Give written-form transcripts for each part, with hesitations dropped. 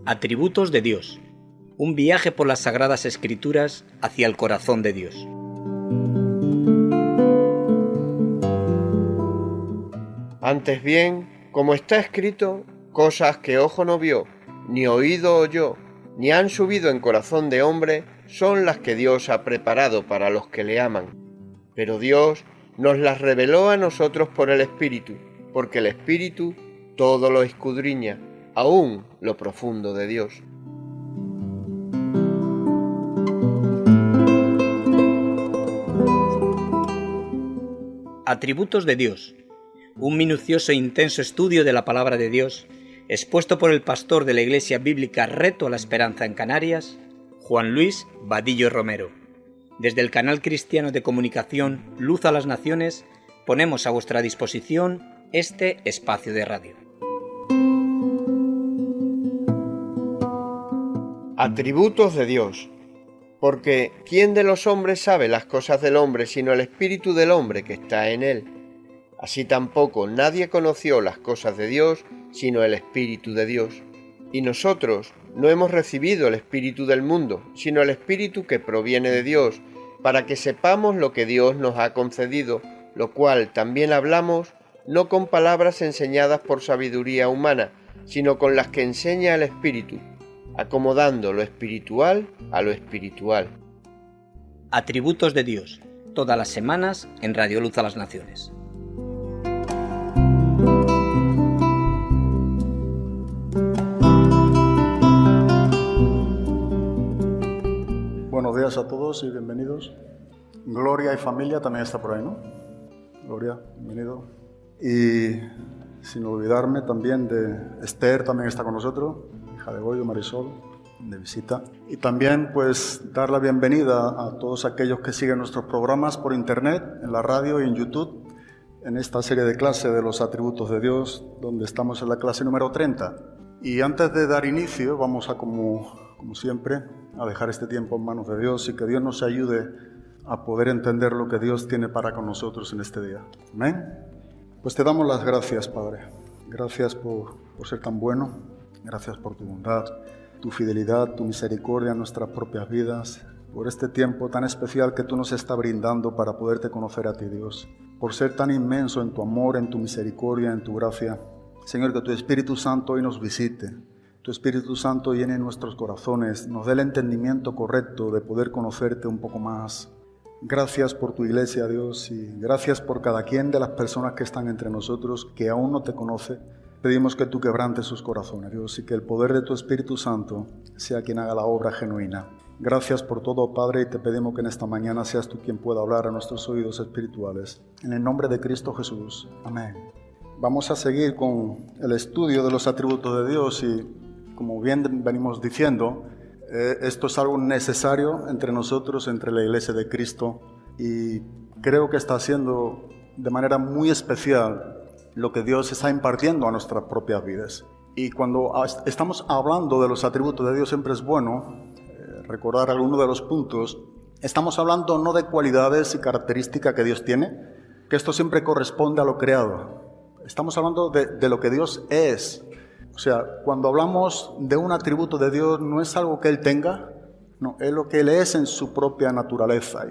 Atributos de Dios. Un viaje por las Sagradas Escrituras hacia el corazón de Dios. Antes bien, como está escrito, cosas que ojo no vio, ni oído oyó, ni han subido en corazón de hombre, son las que Dios ha preparado para los que le aman. Pero Dios nos las reveló a nosotros por el Espíritu, porque el Espíritu todo lo escudriña, aún lo profundo de Dios. Atributos de Dios. Un minucioso e intenso estudio de la palabra de Dios, expuesto por el pastor de la Iglesia Bíblica Reto a la Esperanza en Canarias, Juan Luis Vadillo Romero. Desde el canal cristiano de comunicación Luz a las Naciones, ponemos a vuestra disposición este espacio de radio. Atributos de Dios. Porque ¿quién de los hombres sabe las cosas del hombre sino el espíritu del hombre que está en él? Así tampoco nadie conoció las cosas de Dios sino el Espíritu de Dios. Y nosotros no hemos recibido el espíritu del mundo, sino el Espíritu que proviene de Dios, para que sepamos lo que Dios nos ha concedido, lo cual también hablamos, no con palabras enseñadas por sabiduría humana, sino con las que enseña el Espíritu, acomodando lo espiritual a lo espiritual. Atributos de Dios, todas las semanas en Radio Luz a las Naciones. Buenos días a todos y bienvenidos. Gloria y familia también está por ahí, ¿no? Gloria, bienvenido. Y sin olvidarme también de Esther, también está con nosotros, hija de Goyo, Marisol, de visita. Y también pues dar la bienvenida a todos aquellos que siguen nuestros programas por internet, en la radio y en YouTube, en esta serie de clases de los atributos de Dios, donde estamos en la clase número 30. Y antes de dar inicio, vamos a, como siempre, a dejar este tiempo en manos de Dios y que Dios nos ayude a poder entender lo que Dios tiene para con nosotros en este día. Amén. Pues te damos las gracias, Padre. Gracias por ser tan bueno. Gracias por tu bondad, tu fidelidad, tu misericordia en nuestras propias vidas, por este tiempo tan especial que tú nos estás brindando para poderte conocer a ti, Dios, por ser tan inmenso en tu amor, en tu misericordia, en tu gracia. Señor, que tu Espíritu Santo hoy nos visite, tu Espíritu Santo llene nuestros corazones, nos dé el entendimiento correcto de poder conocerte un poco más. Gracias por tu iglesia, Dios, y gracias por cada quien de las personas que están entre nosotros que aún no te conoce. Pedimos que tú quebrantes sus corazones, Dios, y que el poder de tu Espíritu Santo sea quien haga la obra genuina. Gracias por todo, Padre, y te pedimos que en esta mañana seas tú quien pueda hablar a nuestros oídos espirituales. En el nombre de Cristo Jesús. Amén. Vamos a seguir con el estudio de los atributos de Dios y, como bien venimos diciendo, esto es algo necesario entre nosotros, entre la Iglesia de Cristo, y creo que está haciendo de manera muy especial lo que Dios está impartiendo a nuestras propias vidas. Y cuando estamos hablando de los atributos de Dios, siempre es bueno recordar algunos de los puntos. Estamos hablando no de cualidades y características que Dios tiene, que esto siempre corresponde a lo creado. Estamos hablando de lo que Dios es. O sea, cuando hablamos de un atributo de Dios, no es algo que Él tenga, no, es lo que Él es en su propia naturaleza.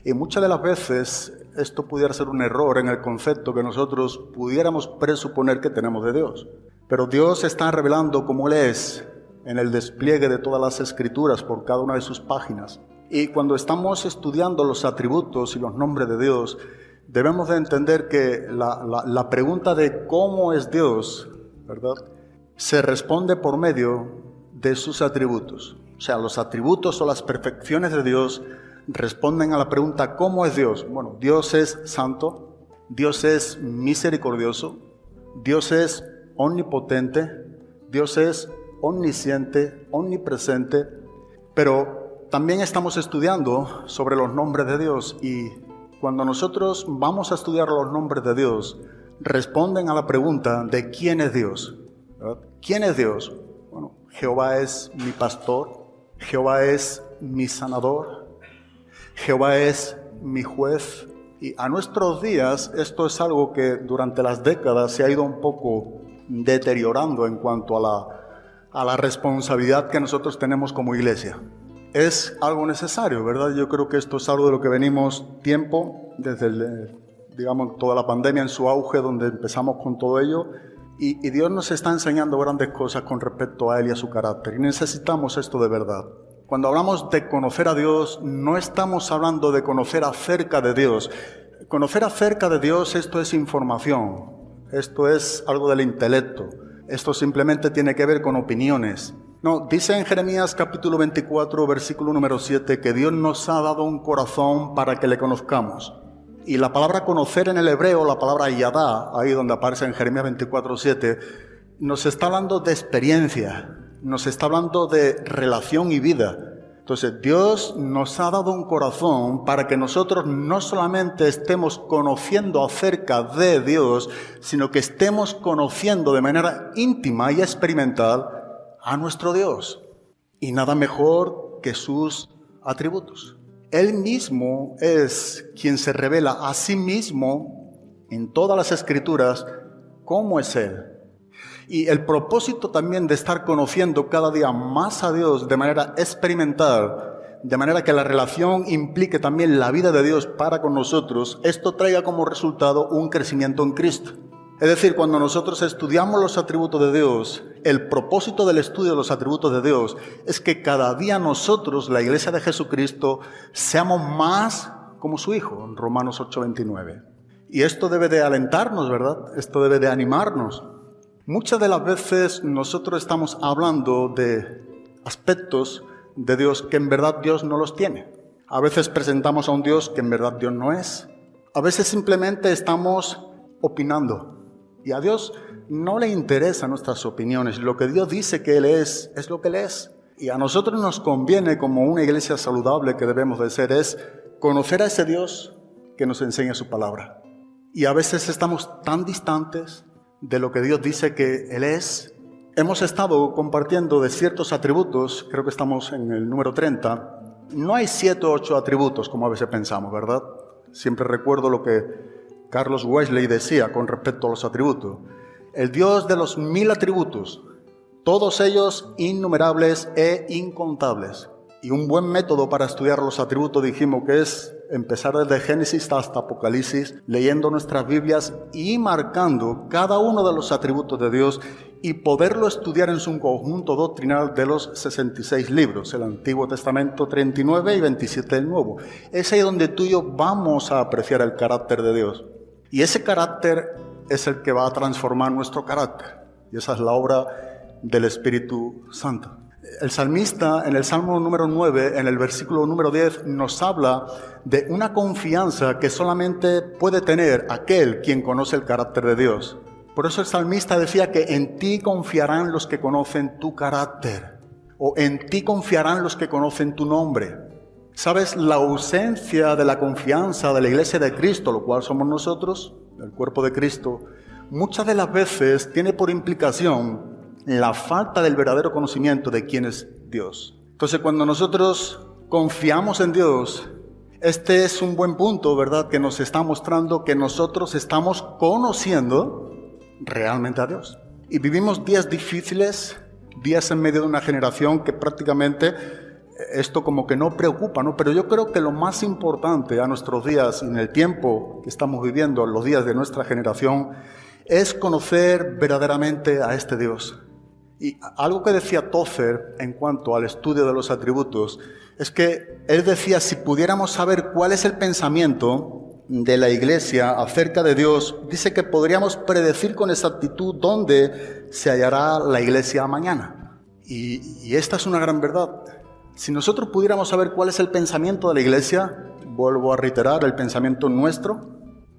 Y muchas de las veces esto pudiera ser un error en el concepto que nosotros pudiéramos presuponer que tenemos de Dios. Pero Dios está revelando cómo Él es en el despliegue de todas las Escrituras por cada una de sus páginas. Y cuando estamos estudiando los atributos y los nombres de Dios, debemos de entender que la pregunta de cómo es Dios, ¿verdad?, se responde por medio de sus atributos. O sea, los atributos o las perfecciones de Dios responden a la pregunta ¿cómo es Dios? Bueno, Dios es santo, Dios es misericordioso, Dios es omnipotente, Dios es omnisciente, omnipresente, pero también estamos estudiando sobre los nombres de Dios y cuando nosotros vamos a estudiar los nombres de Dios, responden a la pregunta de ¿quién es Dios? ¿Verdad? ¿Quién es Dios? Bueno, Jehová es mi pastor, Jehová es mi sanador, Jehová es mi juez. Y a nuestros días esto es algo que durante las décadas se ha ido un poco deteriorando en cuanto a a la responsabilidad que nosotros tenemos como iglesia. Es algo necesario, ¿verdad? Yo creo que esto es algo de lo que venimos tiempo, desde toda la pandemia en su auge, donde empezamos con todo ello, y Dios nos está enseñando grandes cosas con respecto a Él y a su carácter, y necesitamos esto de verdad. Cuando hablamos de conocer a Dios, no estamos hablando de conocer acerca de Dios. Conocer acerca de Dios, esto es información, esto es algo del intelecto, esto simplemente tiene que ver con opiniones. No, dice en Jeremías capítulo 24, versículo número 7, que Dios nos ha dado un corazón para que le conozcamos. Y la palabra conocer en el hebreo, la palabra yadá, ahí donde aparece en Jeremías 24, 7, nos está hablando de experiencia, nos está hablando de relación y vida. Entonces, Dios nos ha dado un corazón para que nosotros no solamente estemos conociendo acerca de Dios, sino que estemos conociendo de manera íntima y experimental a nuestro Dios. Y nada mejor que sus atributos. Él mismo es quien se revela a sí mismo en todas las Escrituras cómo es Él. Y el propósito también de estar conociendo cada día más a Dios de manera experimental, de manera que la relación implique también la vida de Dios para con nosotros, esto traiga como resultado un crecimiento en Cristo. Es decir, cuando nosotros estudiamos los atributos de Dios, el propósito del estudio de los atributos de Dios es que cada día nosotros, la Iglesia de Jesucristo, seamos más como su Hijo, en Romanos 8:29. Y esto debe de alentarnos, ¿verdad? Esto debe de animarnos. Muchas de las veces nosotros estamos hablando de aspectos de Dios que en verdad Dios no los tiene. A veces presentamos a un Dios que en verdad Dios no es. A veces simplemente estamos opinando. Y a Dios no le interesan nuestras opiniones. Lo que Dios dice que Él es lo que Él es. Y a nosotros nos conviene, como una iglesia saludable que debemos de ser, es conocer a ese Dios que nos enseña su palabra. Y a veces estamos tan distantes de lo que Dios dice que Él es. Hemos estado compartiendo de ciertos atributos, creo que estamos en el número 30. No hay 7 o 8 atributos como a veces pensamos, ¿verdad? Siempre recuerdo lo que Carlos Wesley decía con respecto a los atributos. El Dios de los 1000 atributos, todos ellos innumerables e incontables. Y un buen método para estudiar los atributos dijimos que es empezar desde Génesis hasta Apocalipsis, leyendo nuestras Biblias y marcando cada uno de los atributos de Dios y poderlo estudiar en su conjunto doctrinal de los 66 libros, el Antiguo Testamento 39 y 27 del Nuevo. Es ahí donde tú y yo vamos a apreciar el carácter de Dios. Y ese carácter es el que va a transformar nuestro carácter. Y esa es la obra del Espíritu Santo. El salmista en el Salmo número 9, en el versículo número 10, nos habla de una confianza que solamente puede tener aquel quien conoce el carácter de Dios. Por eso el salmista decía que en ti confiarán los que conocen tu carácter, o en ti confiarán los que conocen tu nombre. ¿Sabes? La ausencia de la confianza de la iglesia de Cristo, lo cual somos nosotros, el cuerpo de Cristo, muchas de las veces tiene por implicación la falta del verdadero conocimiento de quién es Dios. Entonces, cuando nosotros confiamos en Dios, este es un buen punto, ¿verdad? Que nos está mostrando que nosotros estamos conociendo realmente a Dios. Y vivimos días difíciles, días en medio de una generación que prácticamente esto como que no preocupa, ¿no? Pero yo creo que lo más importante a nuestros días, en el tiempo que estamos viviendo, los días de nuestra generación, es conocer verdaderamente a este Dios. Y algo que decía Tozer en cuanto al estudio de los atributos, es que él decía, si pudiéramos saber cuál es el pensamiento de la iglesia acerca de Dios, dice que podríamos predecir con exactitud dónde se hallará la iglesia mañana. Y esta es una gran verdad. Si nosotros pudiéramos saber cuál es el pensamiento de la iglesia, vuelvo a reiterar, el pensamiento nuestro,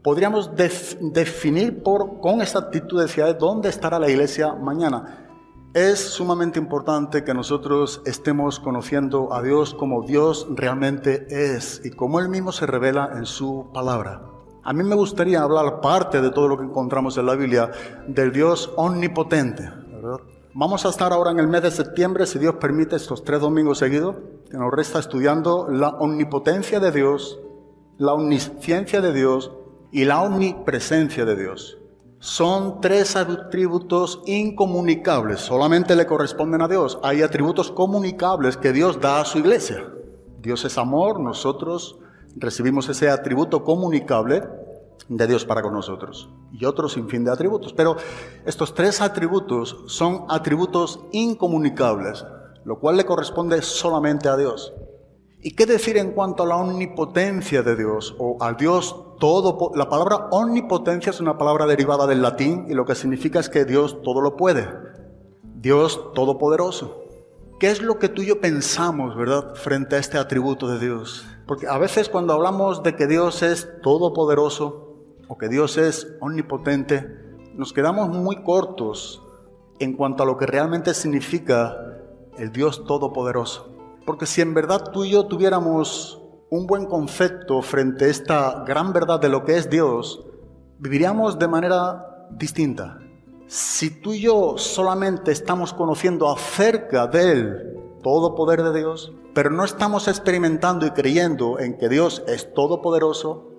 podríamos definir con exactitud hacia dónde estará la iglesia mañana. Es sumamente importante que nosotros estemos conociendo a Dios como Dios realmente es y como Él mismo se revela en su palabra. A mí me gustaría hablar parte de todo lo que encontramos en la Biblia del Dios omnipotente, ¿verdad? Vamos a estar ahora en el mes de septiembre, si Dios permite, estos 3 domingos seguidos, que nos resta estudiando la omnipotencia de Dios, la omnisciencia de Dios y la omnipresencia de Dios. Son tres atributos incomunicables, solamente le corresponden a Dios. Hay atributos comunicables que Dios da a su iglesia. Dios es amor, nosotros recibimos ese atributo comunicable de Dios para con nosotros. Y otro sinfín de atributos. Pero estos tres atributos son atributos incomunicables, lo cual le corresponde solamente a Dios. ¿Y qué decir en cuanto a la omnipotencia de Dios o al Dios todo? La palabra omnipotencia es una palabra derivada del latín y lo que significa es que Dios todo lo puede. Dios todopoderoso. ¿Qué es lo que tú y yo pensamos, verdad, frente a este atributo de Dios? Porque a veces cuando hablamos de que Dios es todopoderoso o que Dios es omnipotente, nos quedamos muy cortos en cuanto a lo que realmente significa el Dios todopoderoso. Porque si en verdad tú y yo tuviéramos un buen concepto frente a esta gran verdad de lo que es Dios, viviríamos de manera distinta. Si tú y yo solamente estamos conociendo acerca del todo poder de Dios, pero no estamos experimentando y creyendo en que Dios es todopoderoso,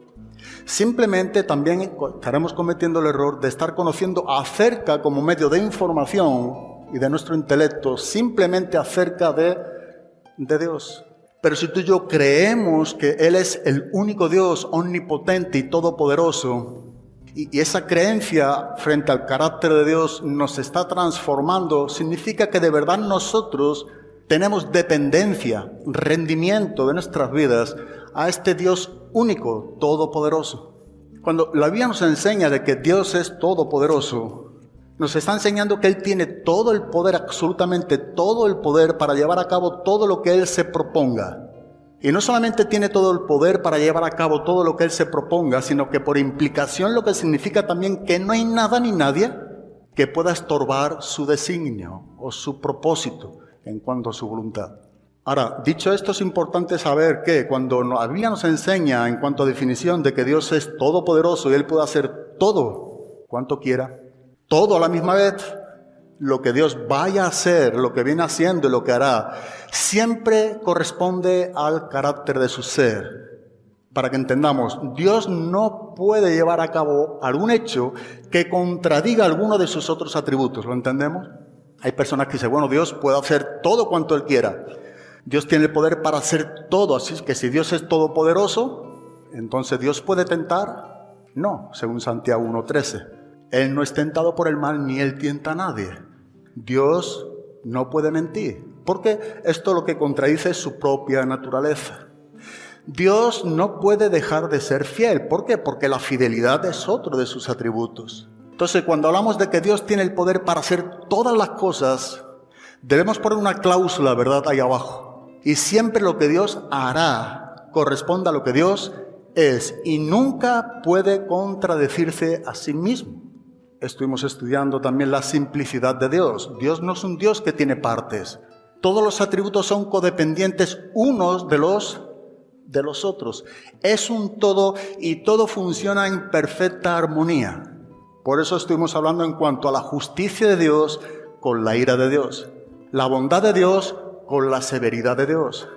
simplemente también estaremos cometiendo el error de estar conociendo acerca como medio de información y de nuestro intelecto, simplemente acerca de Dios. Pero si tú y yo creemos que Él es el único Dios omnipotente y todopoderoso, y esa creencia frente al carácter de Dios nos está transformando, significa que de verdad nosotros tenemos dependencia, rendimiento de nuestras vidas a este Dios único, todopoderoso. Cuando la Biblia nos enseña de que Dios es todopoderoso, nos está enseñando que Él tiene todo el poder, absolutamente todo el poder para llevar a cabo todo lo que Él se proponga. Y no solamente tiene todo el poder para llevar a cabo todo lo que Él se proponga, sino que por implicación lo que significa también que no hay nada ni nadie que pueda estorbar su designio o su propósito en cuanto a su voluntad. Ahora, dicho esto, es importante saber que cuando la Biblia nos enseña en cuanto a definición de que Dios es todopoderoso y Él puede hacer todo cuanto quiera, todo a la misma vez, lo que Dios vaya a hacer, lo que viene haciendo y lo que hará, siempre corresponde al carácter de su ser. Para que entendamos, Dios no puede llevar a cabo algún hecho que contradiga alguno de sus otros atributos. ¿Lo entendemos? Hay personas que dicen, bueno, Dios puede hacer todo cuanto Él quiera. Dios tiene el poder para hacer todo, así que si Dios es todopoderoso, entonces ¿Dios puede tentar? No, según Santiago 1:13. Él no es tentado por el mal, ni Él tienta a nadie. Dios no puede mentir, porque esto es lo que contradice su propia naturaleza. Dios no puede dejar de ser fiel. ¿Por qué? Porque la fidelidad es otro de sus atributos. Entonces, cuando hablamos de que Dios tiene el poder para hacer todas las cosas, debemos poner una cláusula, ¿verdad?, ahí abajo. Y siempre lo que Dios hará corresponde a lo que Dios es y nunca puede contradecirse a sí mismo. Estuvimos estudiando también la simplicidad de Dios. Dios no es un Dios que tiene partes. Todos los atributos son codependientes unos de los otros. Es un todo y todo funciona en perfecta armonía. Por eso estuvimos hablando en cuanto a la justicia de Dios con la ira de Dios. La bondad de Dios con la severidad de Dios.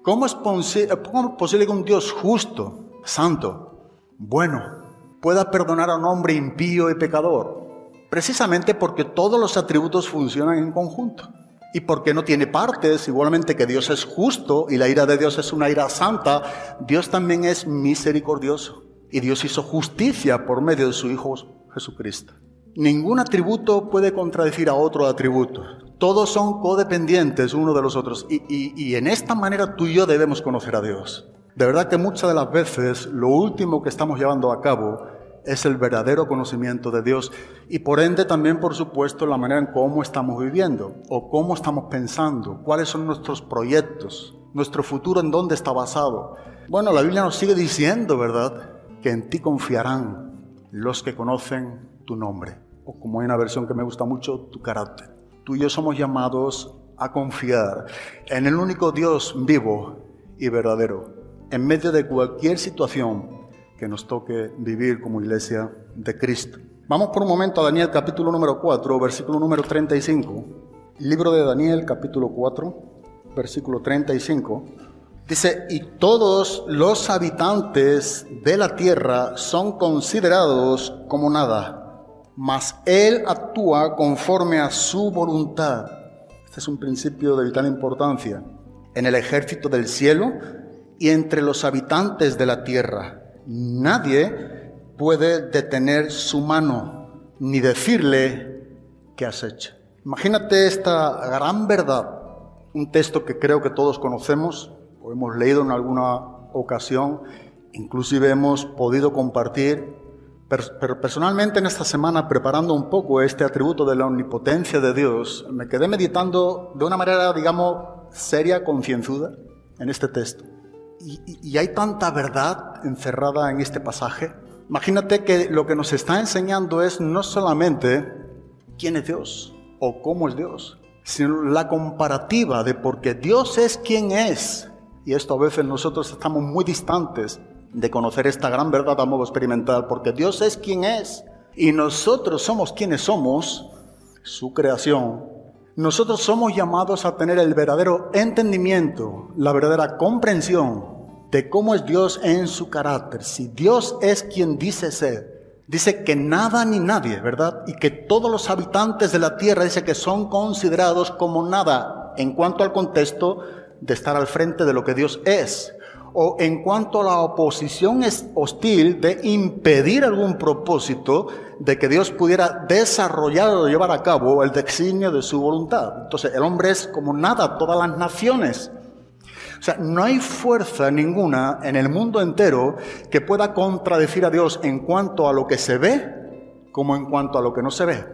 ¿Cómo es posible que un Dios justo, santo, bueno, pueda perdonar a un hombre impío y pecador? Precisamente porque todos los atributos funcionan en conjunto. Y porque no tiene partes, igualmente que Dios es justo y la ira de Dios es una ira santa, Dios también es misericordioso. Y Dios hizo justicia por medio de su Hijo Jesucristo. Ningún atributo puede contradecir a otro atributo. Todos son codependientes uno de los otros. Y en esta manera tú y yo debemos conocer a Dios. De verdad que muchas de las veces lo último que estamos llevando a cabo es el verdadero conocimiento de Dios y por ende también, por supuesto, la manera en cómo estamos viviendo o cómo estamos pensando, cuáles son nuestros proyectos, nuestro futuro en dónde está basado. Bueno, la Biblia nos sigue diciendo, ¿verdad?, que en ti confiarán los que conocen tu nombre, o como hay una versión que me gusta mucho, tu carácter. Tú y yo somos llamados a confiar en el único Dios vivo y verdadero, en medio de cualquier situación que nos toque vivir como iglesia de Cristo. Vamos por un momento a Daniel capítulo número 4, versículo número 35. Libro de Daniel capítulo 4, versículo 35. Dice, y todos los habitantes de la tierra son considerados como nada. mas Él actúa conforme a su voluntad. Este es un principio de vital importancia en el ejército del cielo y entre los habitantes de la tierra. Nadie puede detener su mano ni decirle qué has hecho. Imagínate esta gran verdad, un texto que creo que todos conocemos o hemos leído en alguna ocasión, inclusive hemos podido compartir, pero personalmente en esta semana, preparando un poco este atributo de la omnipotencia de Dios, me quedé meditando de una manera, digamos, seria, concienzuda en este texto. Y hay tanta verdad encerrada en este pasaje. Imagínate que lo que nos está enseñando es no solamente quién es Dios o cómo es Dios, sino la comparativa de porque Dios es quien es. Y esto a veces nosotros estamos muy distantes de conocer esta gran verdad a modo experimental, porque Dios es quien es y nosotros somos quienes somos, su creación. Nosotros somos llamados a tener el verdadero entendimiento, la verdadera comprensión de cómo es Dios en su carácter. Si Dios es quien dice ser, dice que nada ni nadie, ¿verdad? Y que todos los habitantes de la tierra, dice que son considerados como nada en cuanto al contexto de estar al frente de lo que Dios es, o en cuanto a la oposición es hostil de impedir algún propósito de que Dios pudiera desarrollar o llevar a cabo el designio de su voluntad. Entonces el hombre es como nada, todas las naciones. O sea, no hay fuerza ninguna en el mundo entero que pueda contradecir a Dios en cuanto a lo que se ve como en cuanto a lo que no se ve.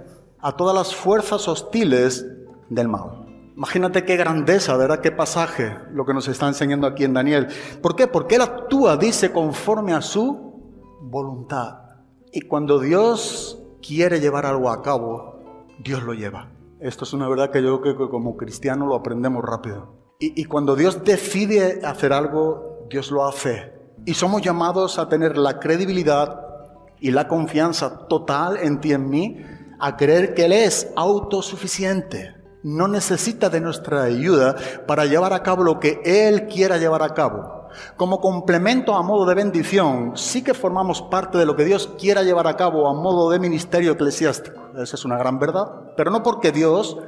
A todas las fuerzas hostiles del mal. Imagínate qué grandeza, ¿verdad? Qué pasaje lo que nos está enseñando aquí en Daniel. ¿Por qué? Porque Él actúa, dice, conforme a su voluntad. Y cuando Dios quiere llevar algo a cabo, Dios lo lleva. Esto es una verdad que yo creo que como cristianos lo aprendemos rápido. Y cuando Dios decide hacer algo, Dios lo hace. Y somos llamados a tener la credibilidad y la confianza total en ti y en mí, a creer que Él es autosuficiente. No necesita de nuestra ayuda para llevar a cabo lo que Él quiera llevar a cabo. Como complemento a modo de bendición, sí que formamos parte de lo que Dios quiera llevar a cabo a modo de ministerio eclesiástico. Esa es una gran verdad, pero no porque Dios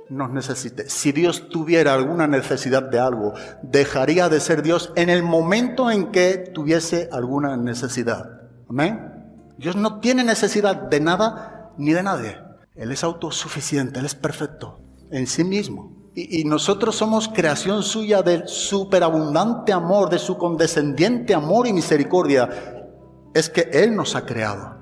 nos necesite. Si Dios tuviera alguna necesidad de algo, dejaría de ser Dios en el momento en que tuviese alguna necesidad. ¿Amén? Dios no tiene necesidad de nada ni de nadie. Él es autosuficiente, Él es perfecto en sí mismo. Y nosotros somos creación suya del superabundante amor, de su condescendiente amor y misericordia. Es que Él nos ha creado,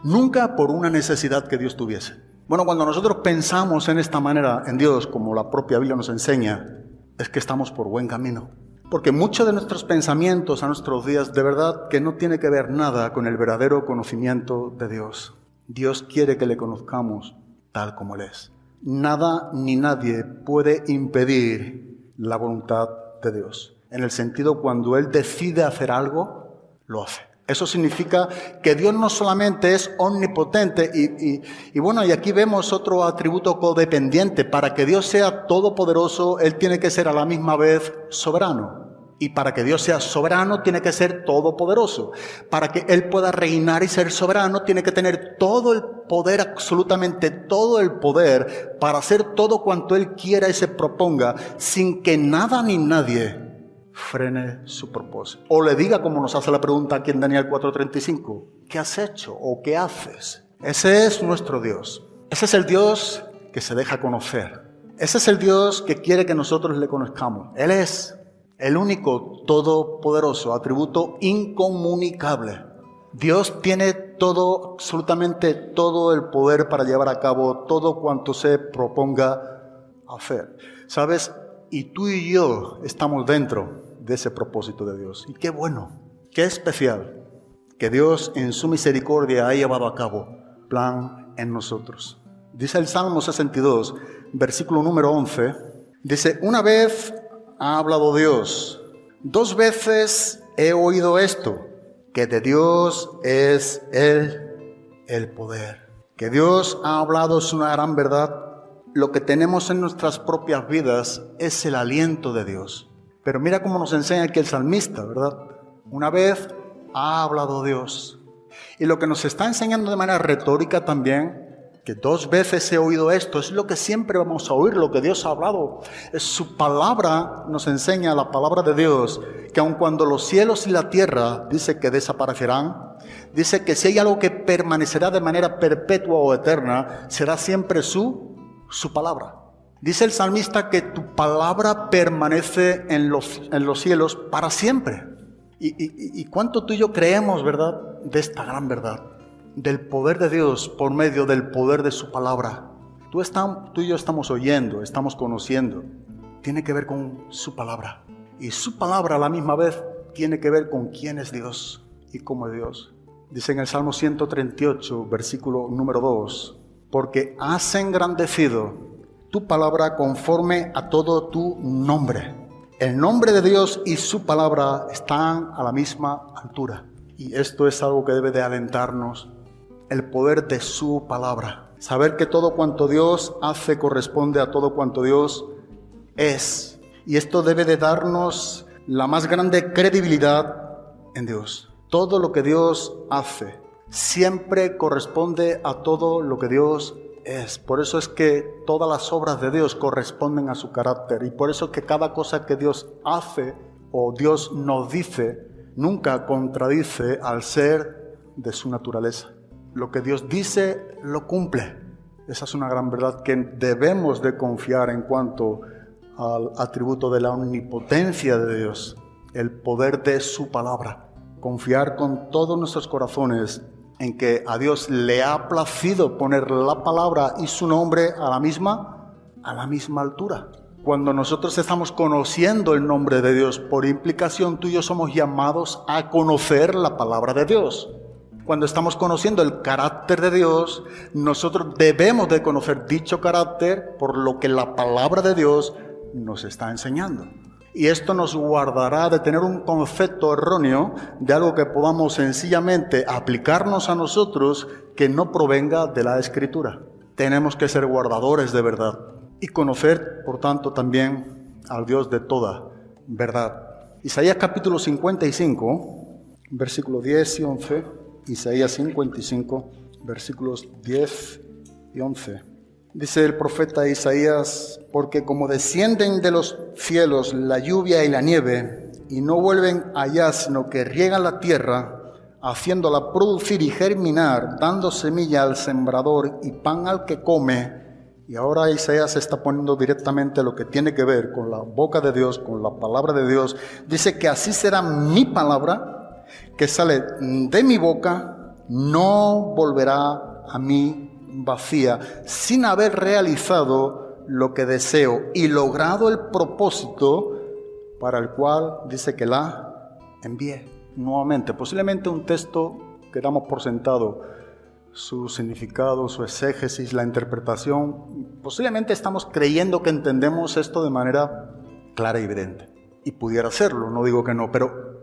nunca por una necesidad que Dios tuviese. Bueno, cuando nosotros pensamos en esta manera en Dios, como la propia Biblia nos enseña, es que estamos por buen camino. Porque muchos de nuestros pensamientos a nuestros días, de verdad que no tiene que ver nada con el verdadero conocimiento de Dios. Dios quiere que le conozcamos tal como Él es. Nada ni nadie puede impedir la voluntad de Dios. En el sentido, cuando Él decide hacer algo, lo hace. Eso significa que Dios no solamente es omnipotente y bueno, y aquí vemos otro atributo codependiente. Para que Dios sea todopoderoso, Él tiene que ser a la misma vez soberano. Y para que Dios sea soberano, tiene que ser todopoderoso. Para que Él pueda reinar y ser soberano, tiene que tener todo el poder, absolutamente todo el poder, para hacer todo cuanto Él quiera y se proponga, sin que nada ni nadie frene su propósito. O le diga, como nos hace la pregunta aquí en Daniel 4:35, ¿qué has hecho o qué haces? Ese es nuestro Dios. Ese es el Dios que se deja conocer. Ese es el Dios que quiere que nosotros le conozcamos. Él es el único todopoderoso, atributo incomunicable. Dios tiene todo, absolutamente todo el poder para llevar a cabo todo cuanto se proponga hacer. ¿Sabes? Y tú y yo estamos dentro de ese propósito de Dios. Y qué bueno, qué especial que Dios en su misericordia ha llevado a cabo plan en nosotros. Dice el Salmo 62, versículo número 11, dice, una vez ha hablado Dios, 2 veces he oído esto, que de Dios es el poder. Que Dios ha hablado es una gran verdad. Lo que tenemos en nuestras propias vidas es el aliento de Dios. Pero mira cómo nos enseña aquí el salmista, ¿verdad? Una vez ha hablado Dios. Y lo que nos está enseñando de manera retórica también que 2 veces he oído esto, es lo que siempre vamos a oír, lo que Dios ha hablado. Es su palabra, nos enseña la palabra de Dios, que aun cuando los cielos y la tierra, dice que desaparecerán, dice que si hay algo que permanecerá de manera perpetua o eterna, será siempre su palabra. Dice el salmista que tu palabra permanece en los cielos para siempre. ¿Y cuánto tú y yo creemos, verdad, de esta gran verdad? Del poder de Dios por medio del poder de su palabra. Tú y yo estamos oyendo, estamos conociendo. Tiene que ver con su palabra. Y su palabra a la misma vez tiene que ver con quién es Dios y cómo es Dios. Dice en el Salmo 138, versículo número 2, porque has engrandecido tu palabra conforme a todo tu nombre. El nombre de Dios y su palabra están a la misma altura. Y esto es algo que debe de alentarnos. El poder de su palabra. Saber que todo cuanto Dios hace corresponde a todo cuanto Dios es. Y esto debe de darnos la más grande credibilidad en Dios. Todo lo que Dios hace siempre corresponde a todo lo que Dios es. Por eso es que todas las obras de Dios corresponden a su carácter. Y por eso es que cada cosa que Dios hace o Dios nos dice nunca contradice al ser de su naturaleza. Lo que Dios dice, lo cumple. Esa es una gran verdad que debemos de confiar en cuanto al atributo de la omnipotencia de Dios, el poder de su palabra. Confiar con todos nuestros corazones en que a Dios le ha placido poner la palabra y su nombre a la misma altura. Cuando nosotros estamos conociendo el nombre de Dios, por implicación tú y yo somos llamados a conocer la palabra de Dios. Cuando estamos conociendo el carácter de Dios, nosotros debemos de conocer dicho carácter por lo que la palabra de Dios nos está enseñando. Y esto nos guardará de tener un concepto erróneo de algo que podamos sencillamente aplicarnos a nosotros que no provenga de la Escritura. Tenemos que ser guardadores de verdad y conocer, por tanto, también al Dios de toda verdad. Isaías capítulo 55, versículos 10 y 11. Isaías 55, versículos 10 y 11. Dice el profeta Isaías, porque como descienden de los cielos la lluvia y la nieve, y no vuelven allá, sino que riegan la tierra, haciéndola producir y germinar, dando semilla al sembrador y pan al que come. Y ahora Isaías está poniendo directamente lo que tiene que ver con la boca de Dios, con la palabra de Dios. Dice que así será mi palabra, que sale de mi boca, no volverá a mí vacía, sin haber realizado lo que deseo y logrado el propósito para el cual dice que la envié. Nuevamente, posiblemente un texto que damos por sentado, su significado, su exégesis, la interpretación, posiblemente estamos creyendo que entendemos esto de manera clara y evidente. Y pudiera serlo, no digo que no, pero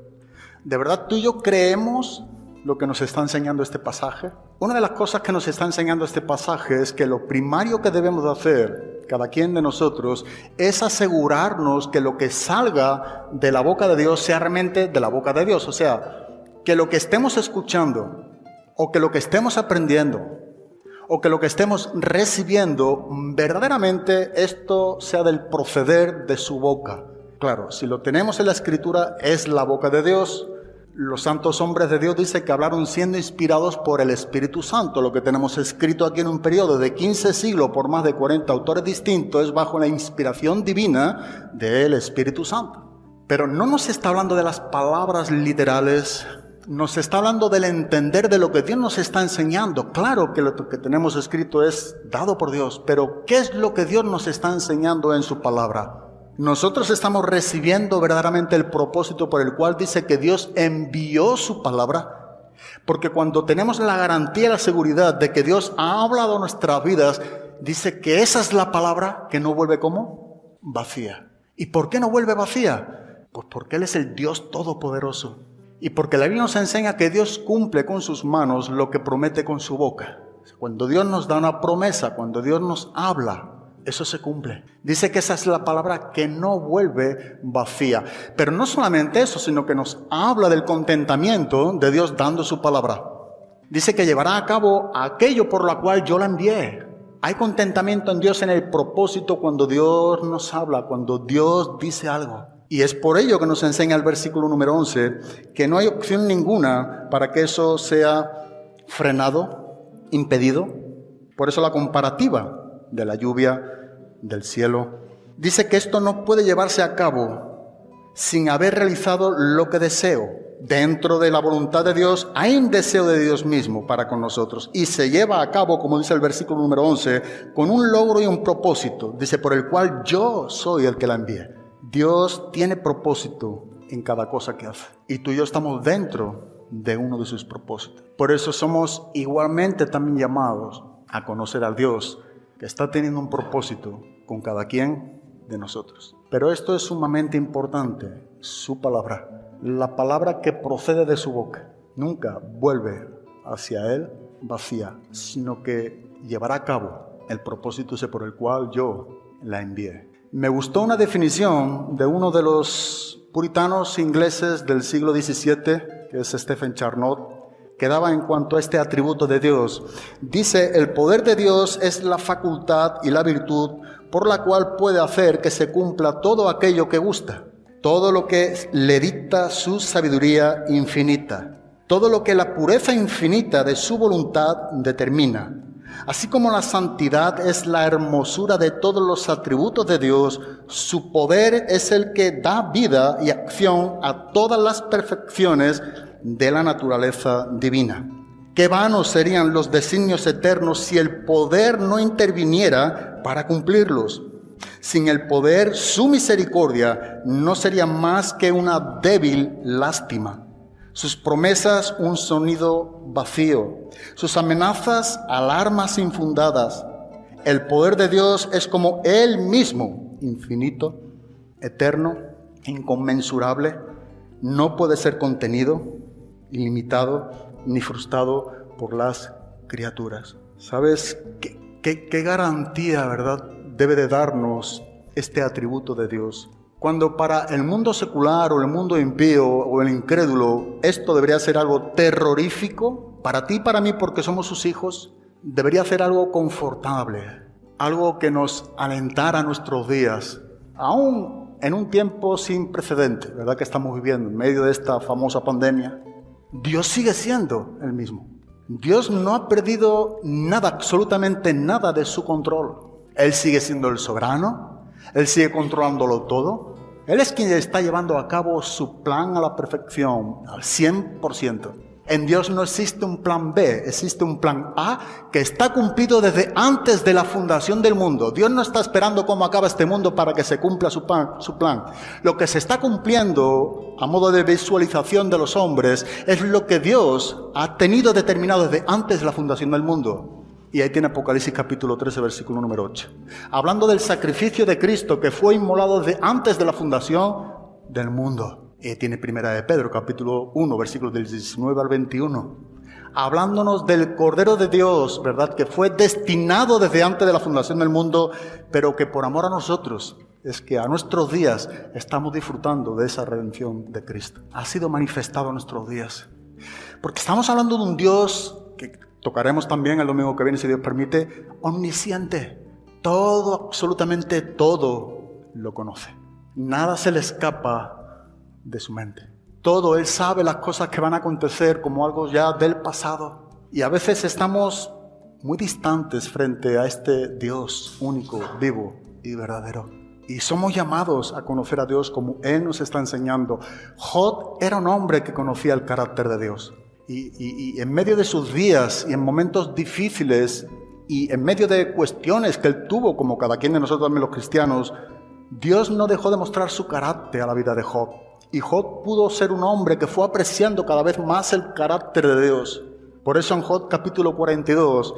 ¿de verdad tú y yo creemos lo que nos está enseñando este pasaje? Una de las cosas que nos está enseñando este pasaje es que lo primario que debemos de hacer, cada quien de nosotros, es asegurarnos que lo que salga de la boca de Dios sea realmente de la boca de Dios. O sea, que lo que estemos escuchando, o que lo que estemos aprendiendo, o que lo que estemos recibiendo, verdaderamente esto sea del proceder de su boca. Claro, si lo tenemos en la Escritura, es la boca de Dios. Los santos hombres de Dios dice que hablaron siendo inspirados por el Espíritu Santo. Lo que tenemos escrito aquí en un periodo de 15 siglos por más de 40 autores distintos es bajo la inspiración divina del Espíritu Santo. Pero no nos está hablando de las palabras literales, nos está hablando del entender de lo que Dios nos está enseñando. Claro que lo que tenemos escrito es dado por Dios, pero ¿qué es lo que Dios nos está enseñando en su palabra? Nosotros estamos recibiendo verdaderamente el propósito por el cual dice que Dios envió su palabra. Porque cuando tenemos la garantía y la seguridad de que Dios ha hablado a nuestras vidas, dice que esa es la palabra que no vuelve ¿cómo? Vacía. ¿Y por qué no vuelve vacía? Pues porque Él es el Dios todopoderoso. Y porque la Biblia nos enseña que Dios cumple con sus manos lo que promete con su boca. Cuando Dios nos da una promesa, cuando Dios nos habla, eso se cumple. Dice que esa es la palabra que no vuelve vacía. Pero no solamente eso, sino que nos habla del contentamiento de Dios dando su palabra. Dice que llevará a cabo aquello por lo cual yo la envié. Hay contentamiento en Dios en el propósito cuando Dios nos habla, cuando Dios dice algo. Y es por ello que nos enseña el versículo número 11, que no hay opción ninguna para que eso sea frenado, impedido. Por eso la comparativa de la lluvia del cielo. Dice que esto no puede llevarse a cabo sin haber realizado lo que deseo. Dentro de la voluntad de Dios hay un deseo de Dios mismo para con nosotros y se lleva a cabo, como dice el versículo número 11, con un logro y un propósito. Dice, por el cual yo soy el que la envié. Dios tiene propósito en cada cosa que hace y tú y yo estamos dentro de uno de sus propósitos. Por eso somos igualmente también llamados a conocer al Dios que está teniendo un propósito con cada quien de nosotros. Pero esto es sumamente importante, su palabra. La palabra que procede de su boca nunca vuelve hacia él vacía, sino que llevará a cabo el propósito ese por el cual yo la envié. Me gustó una definición de uno de los puritanos ingleses del siglo XVII, que es Stephen Charnock, que daba en cuanto a este atributo de Dios. Dice, el poder de Dios es la facultad y la virtud por la cual puede hacer que se cumpla todo aquello que gusta. Todo lo que le dicta su sabiduría infinita, todo lo que la pureza infinita de su voluntad determina. Así como la santidad es la hermosura de todos los atributos de Dios, su poder es el que da vida y acción a todas las perfecciones de la naturaleza divina. Qué vanos serían los designios eternos si el poder no interviniera para cumplirlos. Sin el poder, su misericordia no sería más que una débil lástima. Sus promesas, un sonido vacío. Sus amenazas, alarmas infundadas. El poder de Dios es como Él mismo, infinito, eterno, inconmensurable. No puede ser contenido, ilimitado, ni frustrado por las criaturas. ¿Sabes qué garantía, verdad, debe de darnos este atributo de Dios? Cuando para el mundo secular o el mundo impío o el incrédulo esto debería ser algo terrorífico, para ti y para mí, porque somos sus hijos, debería ser algo confortable, algo que nos alentara nuestros días, aún en un tiempo sin precedentes, ¿verdad?, que estamos viviendo en medio de esta famosa pandemia. Dios sigue siendo el mismo. Dios no ha perdido nada, absolutamente nada de su control. Él sigue siendo el soberano, Él sigue controlándolo todo. Él es quien está llevando a cabo su plan a la perfección, al 100%. En Dios no existe un plan B, existe un plan A que está cumplido desde antes de la fundación del mundo. Dios no está esperando cómo acaba este mundo para que se cumpla su plan. Lo que se está cumpliendo a modo de visualización de los hombres es lo que Dios ha tenido determinado desde antes de la fundación del mundo. Y ahí tiene Apocalipsis capítulo 13, versículo número 8. Hablando del sacrificio de Cristo que fue inmolado desde antes de la fundación del mundo. Y tiene Primera de Pedro capítulo 1, versículos del 19 al 21. Hablándonos del Cordero de Dios, ¿verdad?, que fue destinado desde antes de la fundación del mundo, pero que por amor a nosotros, es que a nuestros días estamos disfrutando de esa redención de Cristo. Ha sido manifestado en nuestros días. Porque estamos hablando de un Dios que tocaremos también el domingo que viene, si Dios permite, omnisciente. Todo, absolutamente todo, lo conoce. Nada se le escapa de su mente. Todo, Él sabe las cosas que van a acontecer como algo ya del pasado. Y a veces estamos muy distantes frente a este Dios único, vivo y verdadero. Y somos llamados a conocer a Dios como Él nos está enseñando. Job era un hombre que conocía el carácter de Dios. Y en medio de sus días y en momentos difíciles y en medio de cuestiones que él tuvo, como cada quien de nosotros también los cristianos, Dios no dejó de mostrar su carácter a la vida de Job. Y Job pudo ser un hombre que fue apreciando cada vez más el carácter de Dios. Por eso en Job capítulo 42,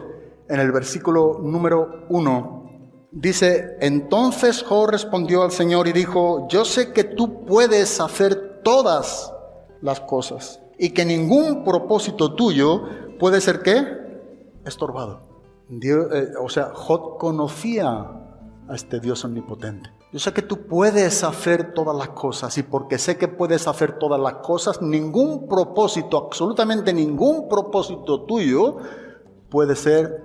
en el versículo número 1, dice: entonces Job respondió al Señor y dijo: yo sé que tú puedes hacer todas las cosas y que ningún propósito tuyo puede ser, ¿qué?, estorbado. Job conocía a este Dios omnipotente. Yo sé que tú puedes hacer todas las cosas, y porque sé que puedes hacer todas las cosas, ningún propósito, absolutamente ningún propósito tuyo puede ser